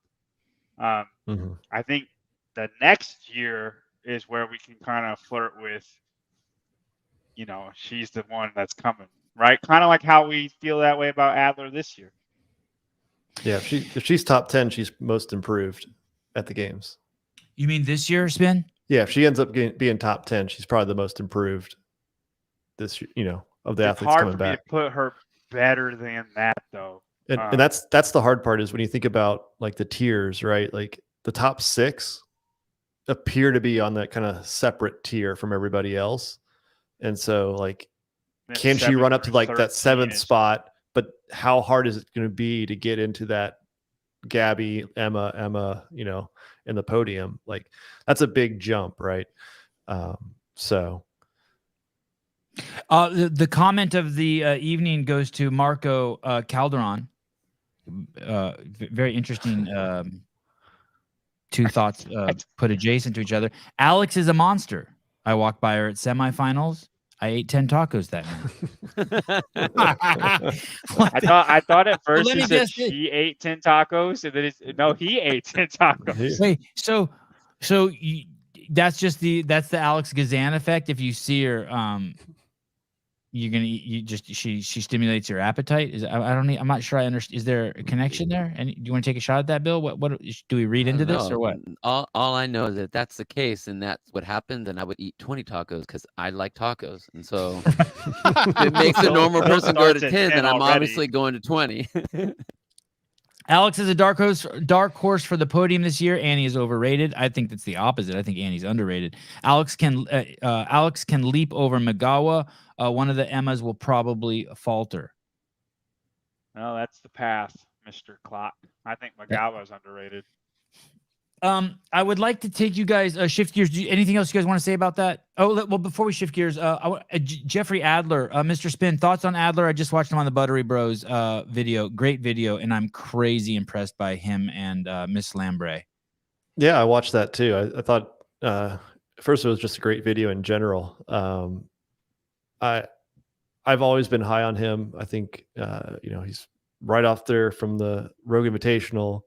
I think the next year is where we can kind of flirt with, she's the one that's coming, right? Kind of like how we feel that way about Adler this year. Yeah, if she's top 10, she's most improved at the games. You mean this year, Spin? Yeah, if she ends up being top 10, she's probably the most improved this of the athletes coming back. It's hard for me to put her better than that, though. And that's the hard part, is when you think about like the tiers, right? Like the top 6 appear to be on that kind of separate tier from everybody else. And so, like, can she run up to like that 7th spot? But how hard is it going to be to get into that Gabby, Emma, in the podium? Like, that's a big jump, right? The comment of the evening goes to Marco Calderon. Very interesting. 2 thoughts put adjacent to each other. Alex is a monster. I walked by her at semifinals. I ate 10 tacos that night. I thought at first he said she ate 10 tacos, and then he ate 10 tacos. Wait, so that's the Alex Gazan effect. If you see her, she stimulates your appetite. I'm not sure I understand. Is there a connection there? And do you want to take a shot at that, Bill? What do we read into this, or what? All I know is that that's the case, and that's what happened. And I would eat 20 tacos because I like tacos, and so if it makes a normal person go to 10, then I'm obviously going to 20. Alex is a dark horse for the podium this year. Annie is overrated. I think that's the opposite. I think Annie's underrated. Alex can leap over Magawa. One of the Emmas will probably falter. Well, that's the path, Mr. Clock. I think Magawa is underrated. I would like to take you guys shift gears. Anything else you guys want to say about that? Oh, well, before we shift gears, Jeffrey Adler, Mr. Spin, thoughts on Adler? I just watched him on the Buttery Bros video, great video, and I'm crazy impressed by him and Miss Lambre. Yeah, I watched that too. I thought first it was just a great video in general. I've always been high on him. I think he's right off there from the Rogue Invitational.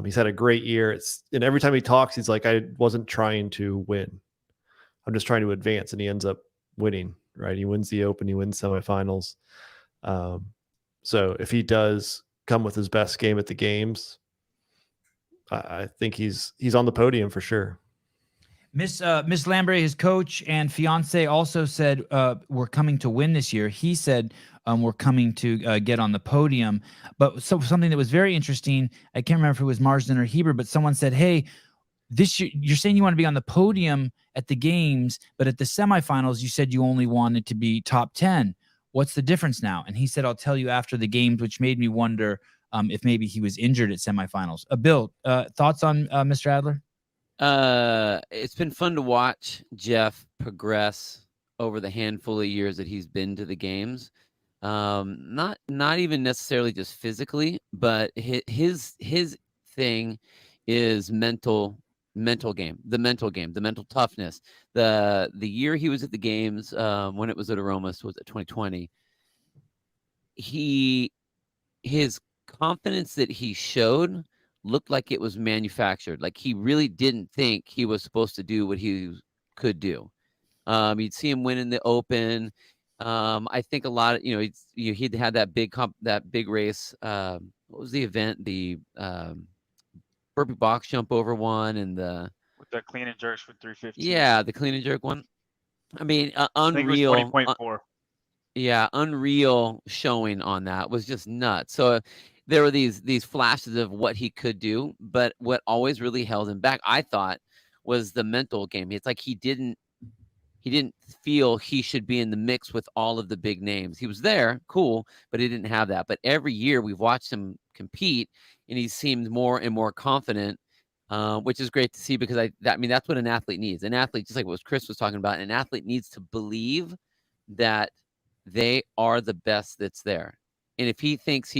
He's had a great year. And every time he talks, he's like, I wasn't trying to win. I'm just trying to advance. And he ends up winning, right? He wins the Open, he wins semifinals. So if he does come with his best game at the games, I think he's on the podium for sure. Miss Lambre, his coach and fiance, also said we're coming to win this year. He said we're coming to get on the podium. But something that was very interesting, I can't remember if it was Marsden or Heber, but someone said, hey, this year, you're saying you want to be on the podium at the games, but at the semifinals, you said you only wanted to be top 10. What's the difference now? And he said, I'll tell you after the games, which made me wonder if maybe he was injured at semifinals. Bill, thoughts on Mr. Adler? It's been fun to watch Jeff progress over the handful of years that he's been to the games. Not even necessarily just physically, but his thing is mental game, the mental toughness. The year he was at the games, when it was at Aromas, was at 2020. His confidence that he showed looked like it was manufactured. Like he really didn't think he was supposed to do what he could do. You'd see him win in the Open. I think a lot of, he'd had that big race. What was the event? The burpee box jump over one and with the clean and jerks for 350. Yeah, the clean and jerk one. I mean, unreal. I think it was 20.4. Yeah, unreal showing on that. Was just nuts. So there were these flashes of what he could do, but what always really held him back, I thought, was the mental game. It's like he didn't feel he should be in the mix with all of the big names. He was there, cool, but he didn't have that. But every year we've watched him compete, and he seemed more and more confident, which is great to see because that's what an athlete needs. An athlete, just like what Chris was talking about, an athlete needs to believe that they are the best that's there. And if he thinks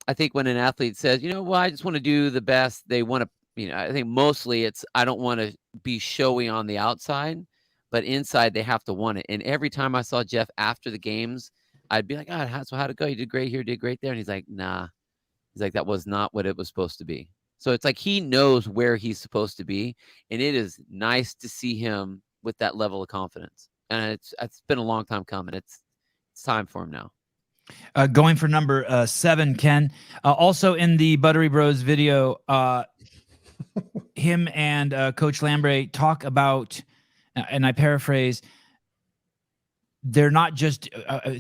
I think when an athlete says, I just want to do the best, they want to, I think mostly it's, I don't want to be showy on the outside, but inside they have to want it. And every time I saw Jeff after the games, I'd be like, so how'd it go? You did great here, did great there. And he's like, nah. He's like, that was not what it was supposed to be. So it's like he knows where he's supposed to be. And it is nice to see him with that level of confidence. And it's been a long time coming. It's time for him now. Going for number 7, Ken. Also in the Buttery Bros video, him and Coach Lambre talk about, and I paraphrase, they're not just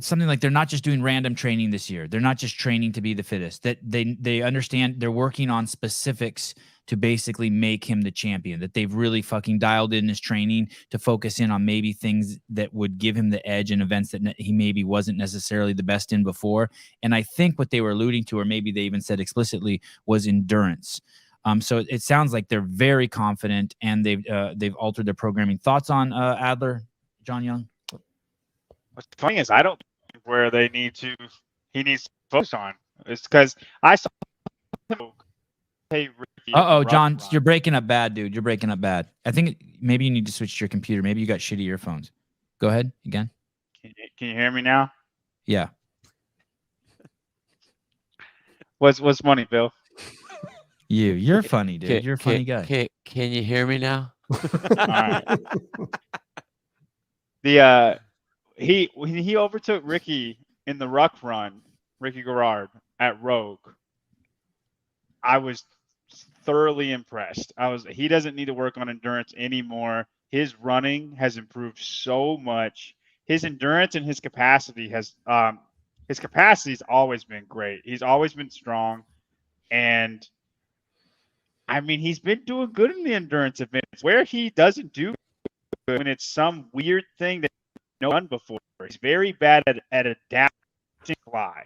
something like they're not just doing random training this year. They're not just training to be the fittest. That they understand they're working on specifics to basically make him the champion. That they've really fucking dialed in his training to focus in on maybe things that would give him the edge in events that he maybe wasn't necessarily the best in before. And I think what they were alluding to, or maybe they even said explicitly, was endurance. So it sounds like they're very confident, and they've altered their programming. Thoughts on Adler, John Young? What's funny is I don't think where he needs to focus on. It's because I saw him. Hey, Ricky. John, you're breaking up bad, dude. You're breaking up bad. I think maybe you need to switch to your computer. Maybe you got shitty earphones. Go ahead again. Can you hear me now? Yeah. What's funny, Bill? You're funny, dude. You're a funny guy. Can you hear me now? All right. When he overtook Ricky in the ruck run, Ricky Garrard at Rogue, I was thoroughly impressed. He doesn't need to work on endurance anymore. His running has improved so much. His endurance and his capacity has His capacity's always been great. He's always been strong. And I mean, he's been doing good in the endurance events. Where he doesn't do good when it's some weird thing that no one done before. He's very bad at adapting fly.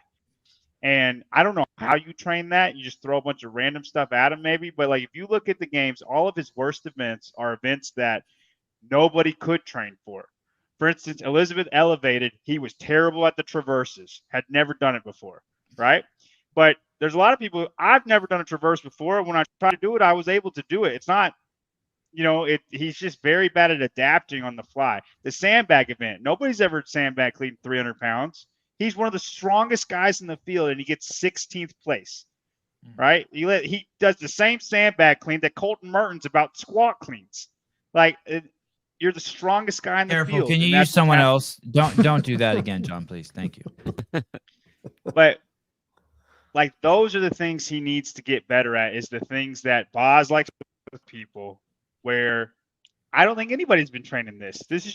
And I don't know how you train that. You just throw a bunch of random stuff at him, maybe. But like, if you look at the games, all of his worst events are events that nobody could train for. For instance, Elizabeth elevated. He was terrible at the traverses. Had never done it before, right? But there's a lot of people. I've never done a traverse before. When I tried to do it, I was able to do it. It's not, he's just very bad at adapting on the fly. The sandbag event. Nobody's ever sandbag cleaned 300 pounds. He's one of the strongest guys in the field, and he gets 16th place, right? He does the same sandbag clean that Colton Mertens about squat cleans. Like, you're the strongest guy in the Careful. field. Can you use someone else? Don't do that again, John, please. Thank you. But like, those are the things he needs to get better at, is the things that Boz likes with people, where I don't think anybody's been training this. This is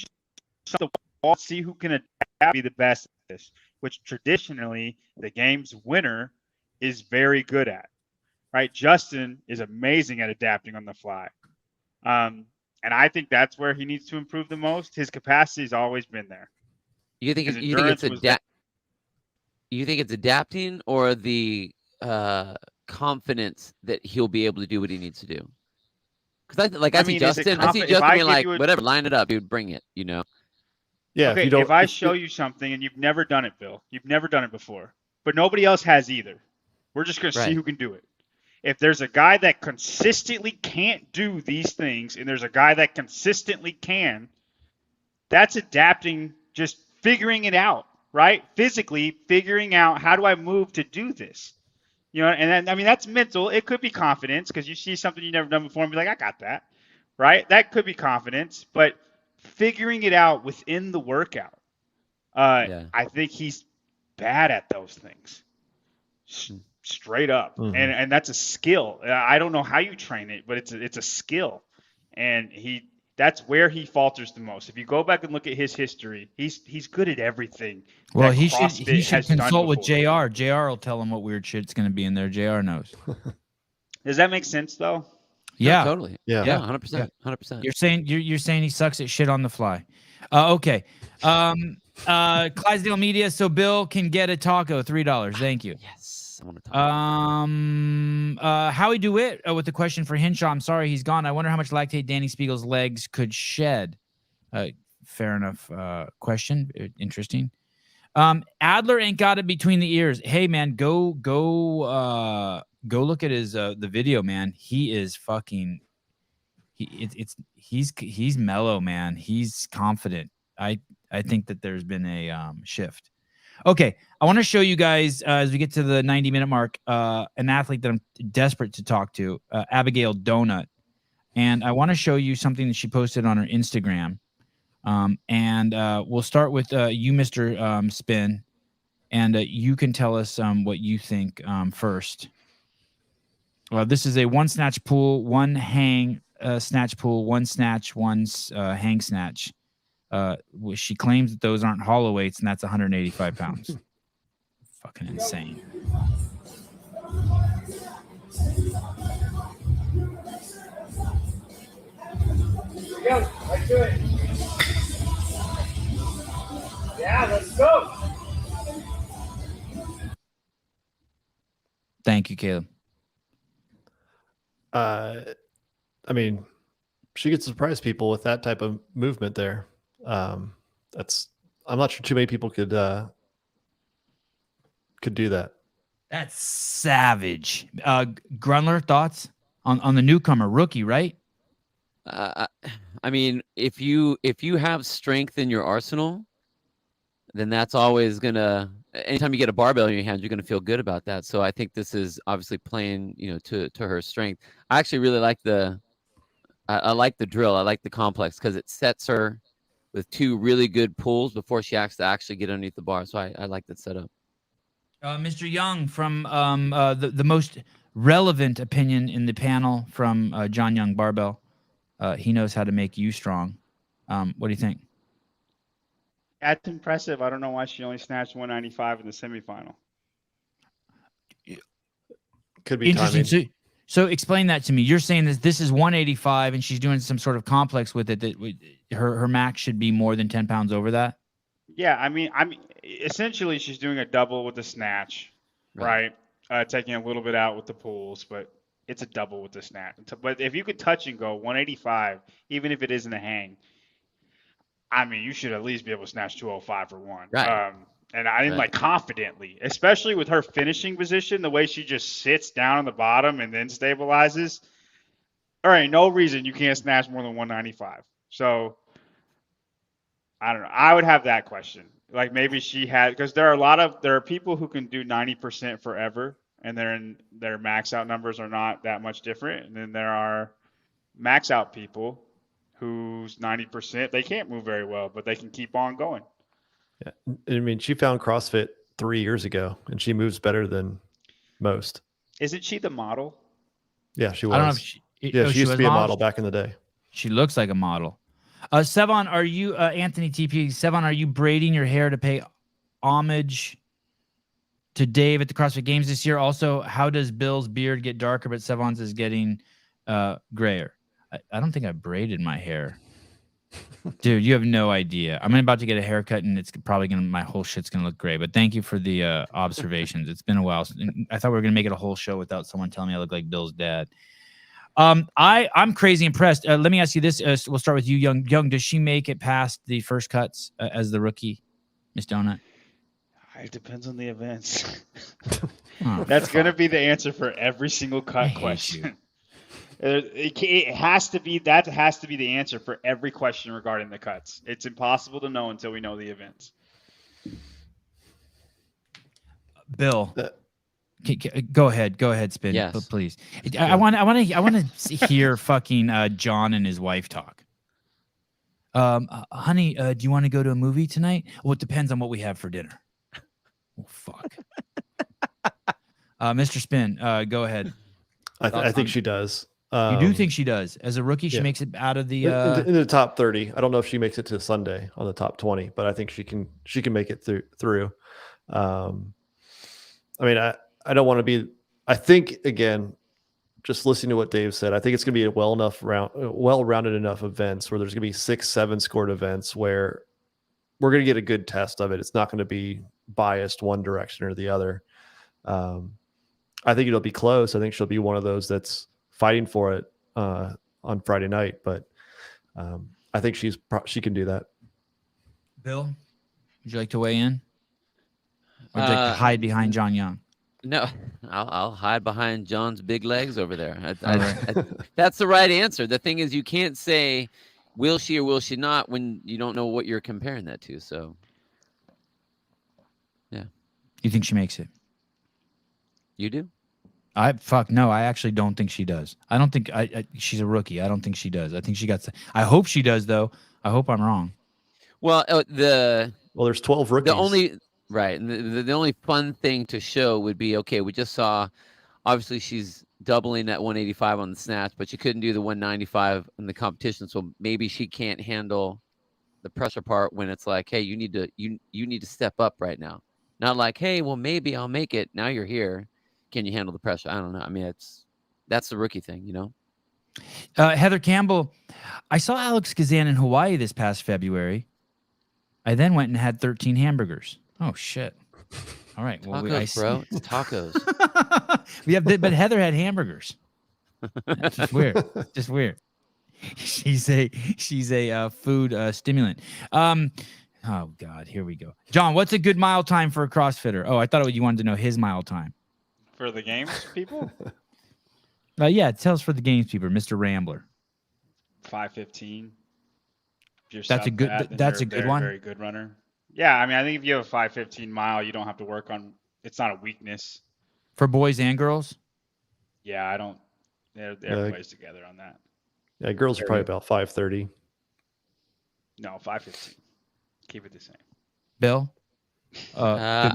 just the wall, see who can adapt, be the best at this, which traditionally the game's winner is very good at, right? Justin is amazing at adapting on the fly. And I think that's where he needs to improve the most. His capacity's always been there. You think it's adapting, or the confidence that he'll be able to do what he needs to do? Because I see Justin being like, whatever, line it up, dude, bring it, Yeah. Okay, if I show you something and you've never done it, Bill, you've never done it before, but nobody else has either, we're just going to see who can do it. If there's a guy that consistently can't do these things and there's a guy that consistently can, that's adapting, just figuring it out, right? Physically figuring out, how do I move to do this? And then, I mean, that's mental. It could be confidence, because you see something you've never done before and be like, I got that, right? That could be confidence, but figuring it out within the workout. I think he's bad at those things. Straight up. And that's a skill. I don't know how you train it, but it's a skill. And that's where he falters the most. If you go back and look at his history, he's good at everything. Well, he should consult with JR. JR will tell him what weird shit's going to be in there. JR knows. Does that make sense though? Yeah, totally. Yeah, 100%. 100%. You're saying he sucks at shit on the fly. Okay. Clydesdale Media, so Bill can get a taco, $3. Thank you. Yes. I want to talk. Howie DeWitt with the question for Hinshaw. I'm sorry he's gone. I wonder how much lactate Danny Spiegel's legs could shed. Fair enough question. Interesting. Adler ain't got it between the ears. Hey man, go look at his the video, man. He is fucking. He's mellow, man. He's confident. I think that there's been a shift. Okay, I want to show you guys as we get to the 90-minute mark, an athlete that I'm desperate to talk to, Abigail Donut, and I want to show you something that she posted on her Instagram. And we'll start with you, Mr. Spin, and you can tell us what you think first. This is a one snatch pull, one hang snatch pull, one snatch, one hang snatch. She claims that those aren't hollow weights, and that's 185 pounds. Fucking insane. Go, let's do it. Yeah, let's go. Thank you, Caleb. I mean, she could surprise people with that type of movement there. I'm not sure too many people could do that. That's savage. Grunler, thoughts on the newcomer, rookie, right? I mean, if you have strength in your arsenal, then that's always gonna. Anytime you get a barbell in your hands, you're gonna feel good about that. So I think this is obviously playing, to her strength. I actually really like I like the drill. I like the complex because it sets her with two really good pulls before she has to actually get underneath the bar. So I like that setup. Mr. Young from the most relevant opinion in the panel from John Young Barbell. He knows how to make you strong. What do you think? That's impressive. I don't know why she only snatched 195 in the semifinal. Could be Interesting. timing. So explain that to me. You're saying that this is 185 and she's doing some sort of complex with it that her max should be more than 10 pounds over that? Yeah, I mean, essentially she's doing a double with the snatch, right? Taking a little bit out with the pulls, but it's a double with the snatch. But if you could touch and go 185, even if it isn't a hang, I mean, you should at least be able to snatch 205 for one. Right. And I didn't like confidently, especially with her finishing position, the way she just sits down on the bottom and then stabilizes. There ain't no reason you can't snatch more than 195. So I don't know. I would have that question. Like maybe she had, because there are people who can do 90% forever, and their max out numbers are not that much different. And then there are max out people whose 90%, they can't move very well, but they can keep on going. Yeah. I mean, she found CrossFit 3 years ago, and she moves better than most. Isn't she the model? Yeah, she was. I don't know if she used to be a model back in the day. She looks like a model. Sevan, are you Anthony TP? Sevan, are you braiding your hair to pay homage to Dave at the CrossFit Games this year? Also, how does Bill's beard get darker, but Sevan's is getting grayer? I don't think I braided my hair. Dude, you have no idea. I'm about to get a haircut, and it's probably my whole shit's gonna look gray. But thank you for the observations. It's been a while. I thought we were gonna make it a whole show without someone telling me I look like Bill's dad. I'm crazy impressed. Let me ask you this. We'll start with you, Young. Young, does she make it past the first cuts as the rookie, Miss Donut? It depends on the events. Oh, That's going to be the answer for every single cut question. It has to be, that has to be the answer for every question regarding the cuts. It's impossible to know until we know the events. Bill, go ahead, Spin. Yes. Please. I want to hear fucking John and his wife talk. Honey, do you want to go to a movie tonight? Well, it depends on what we have for dinner. Oh, fuck. Mr. Spin, go ahead. I think she does. You do think she does? As a rookie, she makes it out of the in the top 30. I don't know if she makes it to Sunday on the top 20, but I think she can make it through. I mean, I don't want to be. I think again, just listening to what Dave said, I think it's going to be a well-rounded enough events where there's going to be 6-7 scored events where we're going to get a good test of it. It's not going to be biased one direction or the other. I think it'll be close. I think she'll be one of those that's fighting for it on Friday night, but I think she can do that. Bill, would you like to weigh in? Or would you like to hide behind John Young? No, I'll hide behind John's big legs over there. That's the right answer. The thing is, you can't say will she or will she not when you don't know what you're comparing that to. So, yeah. You think she makes it? You do? No, I actually don't think she does. I don't think she's a rookie. I don't think she does. I think she got. I hope she does, though. I hope I'm wrong. Well, there's 12 rookies. The only fun thing to show would be, okay, we just saw, obviously she's doubling at 185 on the snatch, but she couldn't do the 195 in the competition. So maybe she can't handle the pressure part when it's like, hey, you need to step up right now. Not like, hey, well, maybe I'll make it. Now you're here. Can you handle the pressure? I don't know. I mean, that's the rookie thing, you know? Heather Campbell, I saw Alex Kazan in Hawaii this past February. I then went and had 13 hamburgers. Oh, shit. All right. Well, tacos, bro. It's tacos. But Heather had hamburgers. It's just weird. Just weird. She's a food stimulant. Oh, God. Here we go. John, what's a good mile time for a CrossFitter? Oh, I thought you wanted to know his mile time. For the games people? Yeah, tell us for the games people, Mr. Rambler. 5:15. That's a good one. Very good runner. Yeah, I mean, I think if you have a 5:15 mile, you don't have to work on. It's not a weakness. For boys and girls. Yeah, I don't. Everybody's together on that. Yeah, girls are probably about 5:30. No, 5:15. Keep it the same. Bill. I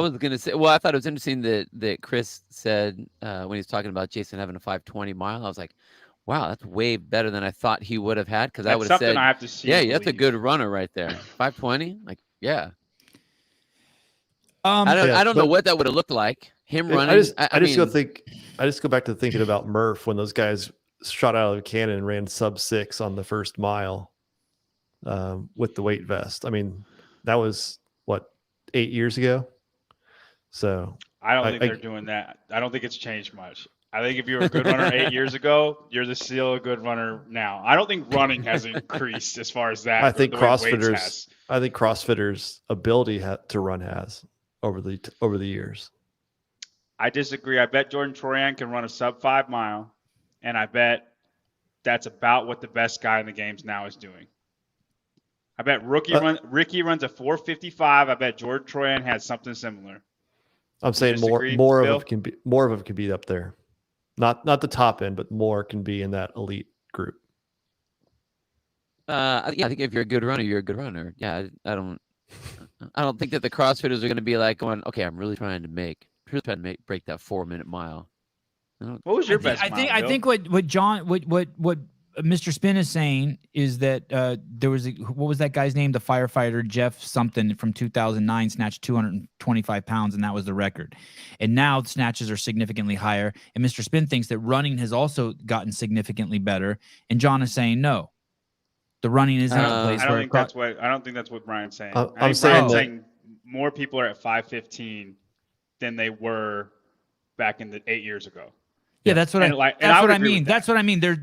was gonna say. Well, I thought it was interesting that Chris said when he was talking about Jason having a 5:20 mile. I was like, wow, that's way better than I thought he would have had. Because I would have said, I have to see. Yeah, that's a good runner right there. 5:20, like Yeah. Um, I don't know but- what that would have looked like. Him running. I just go back to thinking about Murph when those guys shot out of a cannon and ran sub 6 on the first mile with the weight vest. I mean, that was what, 8 years ago. So I don't think they're doing that. I don't think it's changed much. I think if you were a good runner 8 years ago, you're still a good runner now. I don't think running has increased as far as that. I think the way weights CrossFitters' ability to run has over the years. I disagree. I bet Jordan Troyan can run a sub 5 mile, and I bet that's about what the best guy in the games now is doing. I bet Ricky runs a 4:55. I bet Jordan Troyan has something similar. I'm saying more of it can be up there, not the top end, but more can be in that elite group. Yeah, I think if you're a good runner, you're a good runner. Yeah, I don't think that the CrossFitters are going to be like going, okay, I'm really trying to break that 4-minute mile. What was your best? I think what Mr. Spin is saying is that there was what was that guy's name? The firefighter Jeff something from 2009 snatched 225 pounds, and that was the record. And now snatches are significantly higher. And Mr. Spin thinks that running has also gotten significantly better. And John is saying no, the running isn't a place I where. don't think that's what Brian's saying. I'm saying saying more people are at 5:15 than they were back in the 8 years ago. Yeah, that's what I mean. That's what I mean. There's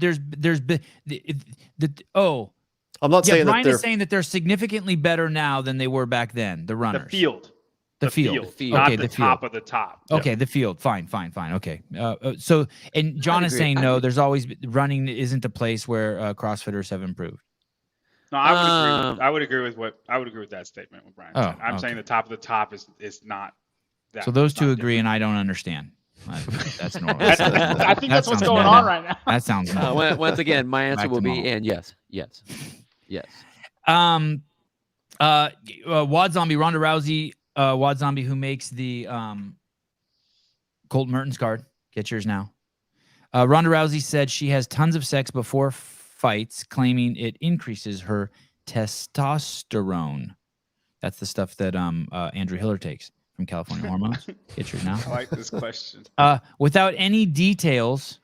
I'm not saying Brian that is saying that they're significantly better now than they were back then. The runners, the field, not the top of the top. Okay, the field. Fine. Okay. So, and John is saying no. There's always running isn't a place where CrossFitters have improved. No, I would agree with that statement. What Brian said. I'm saying the top of the top is not. So those two agree, and I don't understand. That's normal. I think that's what's going on right now. That sounds normal. Once again, my answer will be and yes. Wad Zombie, Ronda Rousey, Wad Zombie, who makes the Colt Mertens card. Get yours now. Ronda Rousey said she has tons of sex before fights, claiming it increases her testosterone. That's the stuff that Andrew Hiller takes from California Hormones. Get yours now. I like this question. Without any details,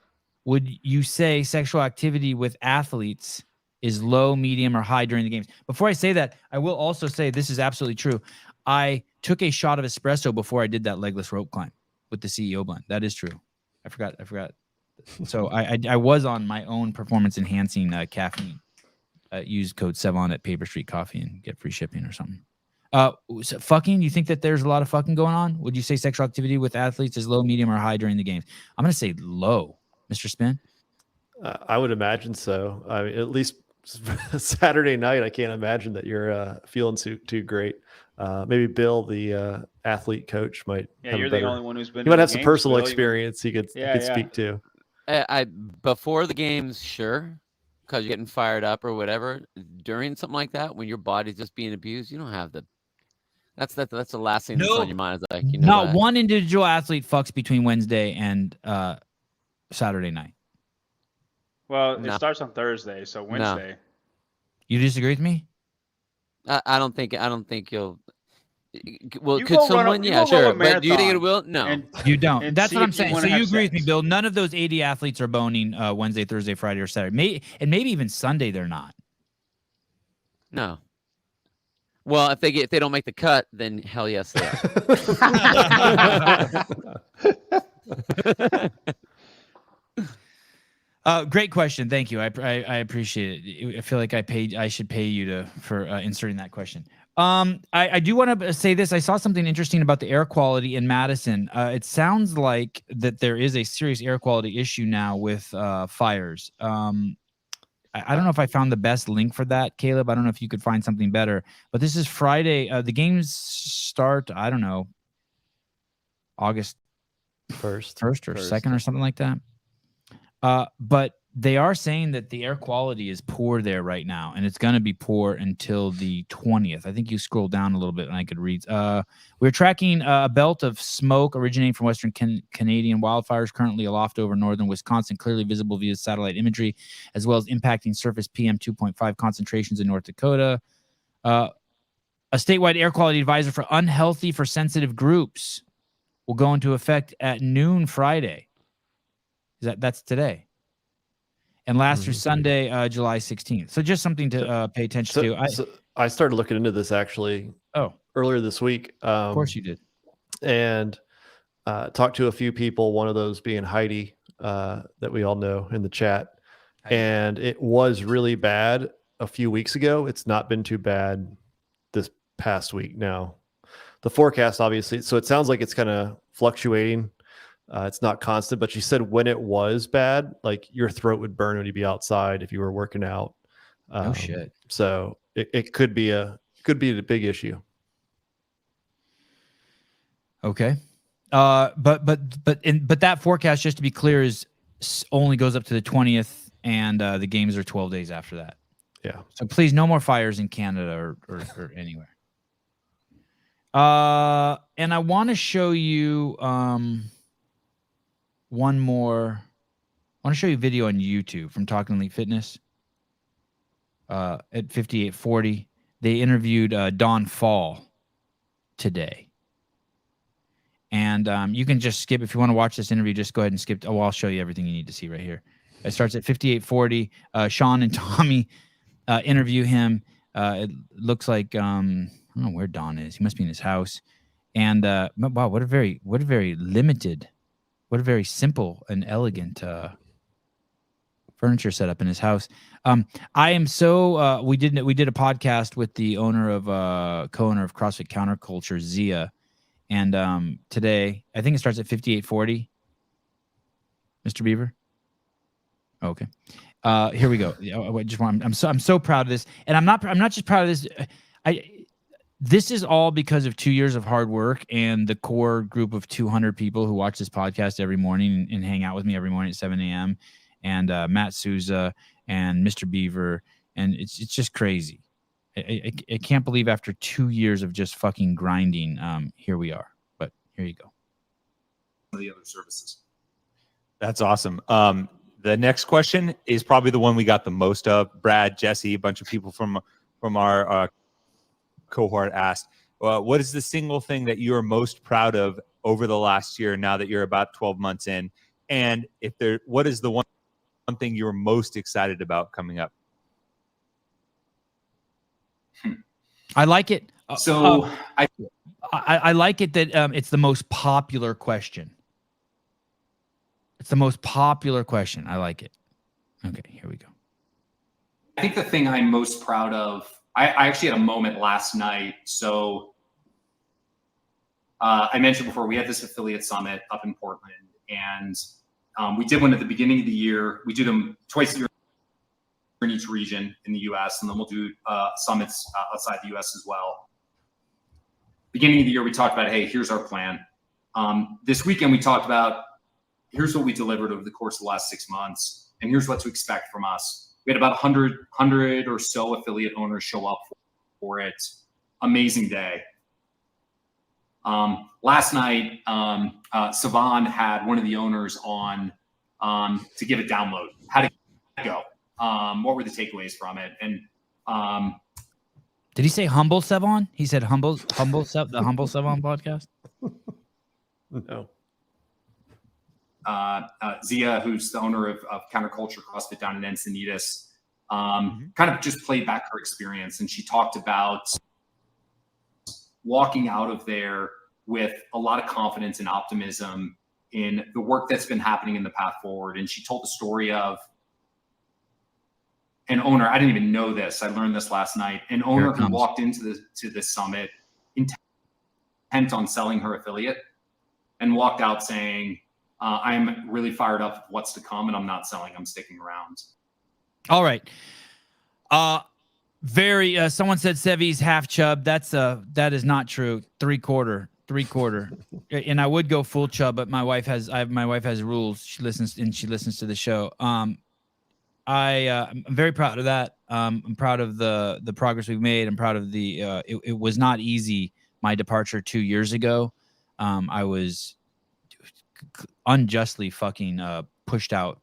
would you say sexual activity with athletes is low, medium, or high during the games? Before I say that, I will also say this is absolutely true. I took a shot of espresso before I did that legless rope climb with the CEO blend. That is true. I forgot. So I was on my own performance enhancing caffeine. Use code Sevan at Paper Street Coffee and get free shipping or something. So fucking, you think that there's a lot of fucking going on? Would you say sexual activity with athletes is low, medium, or high during the games? I'm going to say low, Mr. Spin. I would imagine so. I mean, at least Saturday night, I can't imagine that you're feeling too great. Maybe Bill, the athlete coach, might. Yeah, you're the only one who's been. You might have some personal experience he could speak to. Before the games, sure, because you're getting fired up or whatever. During something like that, when your body's just being abused, you don't have the. That's the last thing that's on your mind. Is like, you know, not one individual athlete fucks between Wednesday and Saturday night. Well, it starts on Thursday, so Wednesday. No. You disagree with me? I don't think you'll. Well, could someone? Yeah, sure. But do you think it will? No, you don't. That's what I'm saying. So you agree with me, Bill? None of those 80 athletes are boning Wednesday, Thursday, Friday, or Saturday. Maybe even Sunday they're not. No. Well, if they don't make the cut, then hell yes they are. Great question. Thank you. I appreciate it. I feel like I should pay you for inserting that question. I do want to say this. I saw something interesting about the air quality in Madison. It sounds like that there is a serious air quality issue now with fires. I don't know if I found the best link for that, Caleb. I don't know if you could find something better. But this is Friday. The games start, I don't know, August 1st or 2nd or something like that. But they are saying that the air quality is poor there right now, and it's going to be poor until the 20th. I think you scroll down a little bit and I could read. We're tracking a belt of smoke originating from Western Canadian wildfires currently aloft over northern Wisconsin, clearly visible via satellite imagery, as well as impacting surface PM 2.5 concentrations in North Dakota. A statewide air quality advisor for unhealthy for sensitive groups will go into effect at noon Friday. That's today. And last through Sunday, July 16th. So just something to pay attention to. So I started looking into this actually earlier this week. Of course you did. And talked to a few people, one of those being Heidi, that we all know in the chat. And it was really bad a few weeks ago. It's not been too bad this past week now. The forecast, obviously, so it sounds like it's kind of fluctuating. It's not constant, but she said when it was bad, like your throat would burn when you'd be outside if you were working out. Oh shit. So it could be a big issue. Okay. But that forecast, just to be clear, is only goes up to the 20th, and the games are 12 days after that. Yeah. So please, no more fires in Canada or anywhere. And I want to show you one more. I want to show you a video on YouTube from Talking Elite Fitness. At 5840, they interviewed Dawn Fall today. And you can just skip. If you want to watch this interview, just go ahead and skip. Oh, I'll show you everything you need to see right here. It starts at 5840. Sean and Tommy interview him. It looks like I don't know where Don is. He must be in his house. And wow, what a very limited, what a very simple and elegant furniture setup in his house. I am so we did a podcast with the owner of co-owner of CrossFit Counterculture, Zia. And today, I think it starts at 5840. Mr. Beaver. Oh, okay. Here we go. I'm so proud of this, and I'm not just proud of this. This is all because of 2 years of hard work and the core group of 200 people who watch this podcast every morning and hang out with me every morning at 7 a.m. And Matt Souza and Mr. Beaver, and it's just crazy. I can't believe after 2 years of just fucking grinding, here we are. But here you go. The other services. That's awesome. The next question is probably the one we got the most of. Brad, Jesse, a bunch of people from our cohort asked, what is the single thing that you are most proud of over the last year now that you're about 12 months in? And what is the one thing you're most excited about coming up? I like it. So I like it that it's the most popular question. It's the most popular question. I like it. Okay, here we go. I think the thing I'm most proud of, I actually had a moment last night. So I mentioned before, we had this affiliate summit up in Portland, and we did one at the beginning of the year. We do them twice a year in each region in the U.S., and then we'll do summits outside the U.S. as well. Beginning of the year, we talked about, hey, here's our plan. This weekend, we talked about, here's what we delivered over the course of the last 6 months, and here's what to expect from us. We had about 100 or so affiliate owners show up for it. Amazing day. Last night, Sevan had one of the owners on to give a download. How did it go? What were the takeaways from it? And did he say humble Sevan? He said the humble Sevan podcast. No. Zia, who's the owner of Counterculture CrossFit down in Encinitas, kind of just played back her experience, and she talked about walking out of there with a lot of confidence and optimism in the work that's been happening in the path forward. And she told the story of an owner. I didn't even know this. I learned this last night. An owner who walked into the summit intent on selling her affiliate and walked out saying, I'm really fired up with what's to come, and I'm not selling. I'm sticking around. All right. Someone said Sevi's half chub. That is not true. Three quarter. And I would go full chub, but my wife has rules. She listens to the show. I'm very proud of that. I'm proud of the progress we've made. I'm proud of it was not easy. My departure 2 years ago. I was unjustly fucking pushed out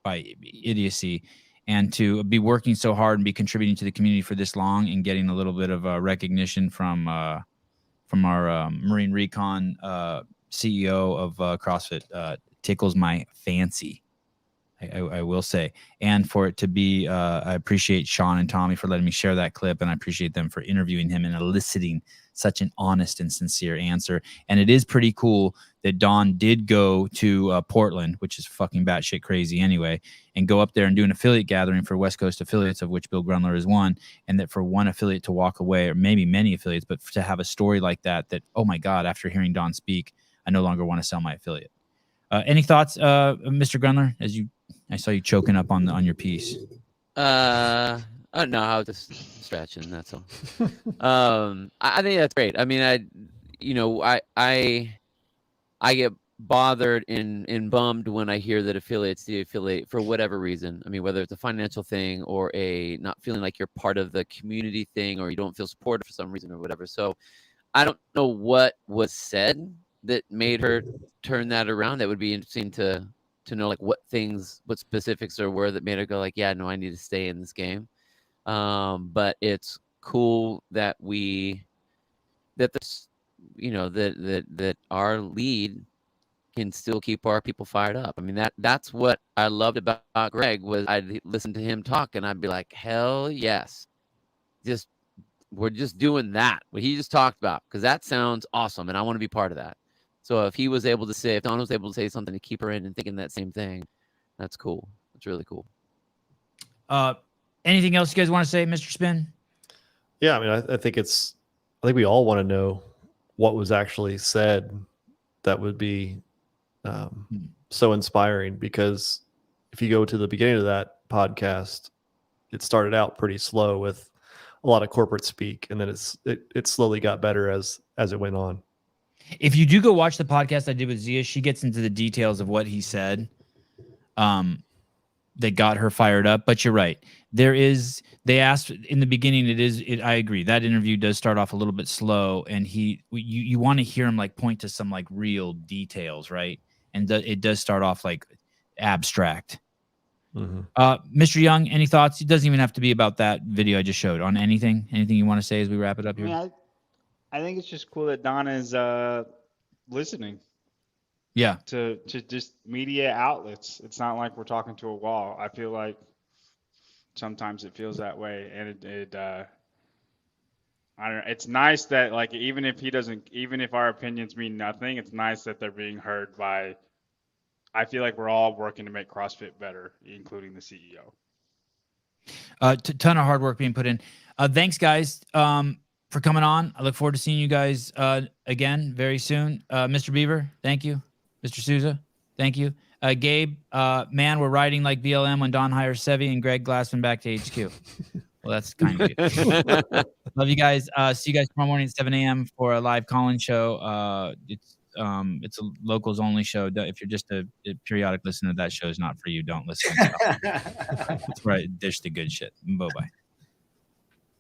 by idiocy, and to be working so hard and be contributing to the community for this long and getting a little bit of recognition from our Marine Recon CEO of CrossFit tickles my fancy. I will say, and for it to be, I appreciate Sean and Tommy for letting me share that clip, and I appreciate them for interviewing him and eliciting such an honest and sincere answer. And it is pretty cool that Don did go to Portland, which is fucking batshit crazy anyway, and go up there and do an affiliate gathering for West Coast affiliates, of which Bill Grunler is one, and that for one affiliate to walk away, or maybe many affiliates, but to have a story like that, oh my God, after hearing Don speak, I no longer want to sell my affiliate. Any thoughts, Mr. Grunler, I saw you choking up on your piece. No, I was just stretching. That's all. I think that's great. I mean, I get bothered and bummed when I hear that affiliates de-affiliate for whatever reason. I mean, whether it's a financial thing or a not feeling like you're part of the community thing, or you don't feel supported for some reason or whatever. So I don't know what was said that made her turn that around. That would be interesting to know, like, what specifics there were that made her go like, yeah, no, I need to stay in this game. But it's cool that that our lead can still keep our people fired up. I mean, that's what I loved about Greg, was I'd listen to him talk and I'd be like, hell yes. We're just doing that, what he just talked about, because that sounds awesome and I want to be part of that. So if Don was able to say something to keep her in and thinking that same thing, that's cool. That's really cool. Anything else you guys want to say, Mr. Spin? Yeah, I mean, I think we all want to know what was actually said that would be so inspiring, because if you go to the beginning of that podcast, it started out pretty slow with a lot of corporate speak, and then it slowly got better as it went on. If you do go watch the podcast I did with Zia, she gets into the details of what he said that got her fired up. But you're right. They asked in the beginning, I agree. That interview does start off a little bit slow, and you want to hear him like point to some like real details, right? And it does start off like abstract. Mm-hmm. Mr. Young, any thoughts? It doesn't even have to be about that video I just showed. On anything you want to say as we wrap it up here? Yeah, I think it's just cool that Don is listening. Yeah. To just media outlets. It's not like we're talking to a wall. I feel like sometimes it feels that way, and I don't know. It's nice that, like, even if our opinions mean nothing, it's nice that they're being heard by. I feel like we're all working to make CrossFit better, including the CEO. Ton of hard work being put in. Thanks, guys, for coming on. I look forward to seeing you guys again very soon. Mr. Beaver, thank you. Mr. Souza, thank you. Gabe, man, we're riding like BLM when Don hires Sevi and Greg Glassman back to HQ. Well, that's kind of it. Love you guys. See you guys tomorrow morning at 7 a.m. for a live call-in show. It's a locals only show. If you're just a periodic listener to that show, is not for you. Don't listen. That's right. Dish the good shit. Bye-bye.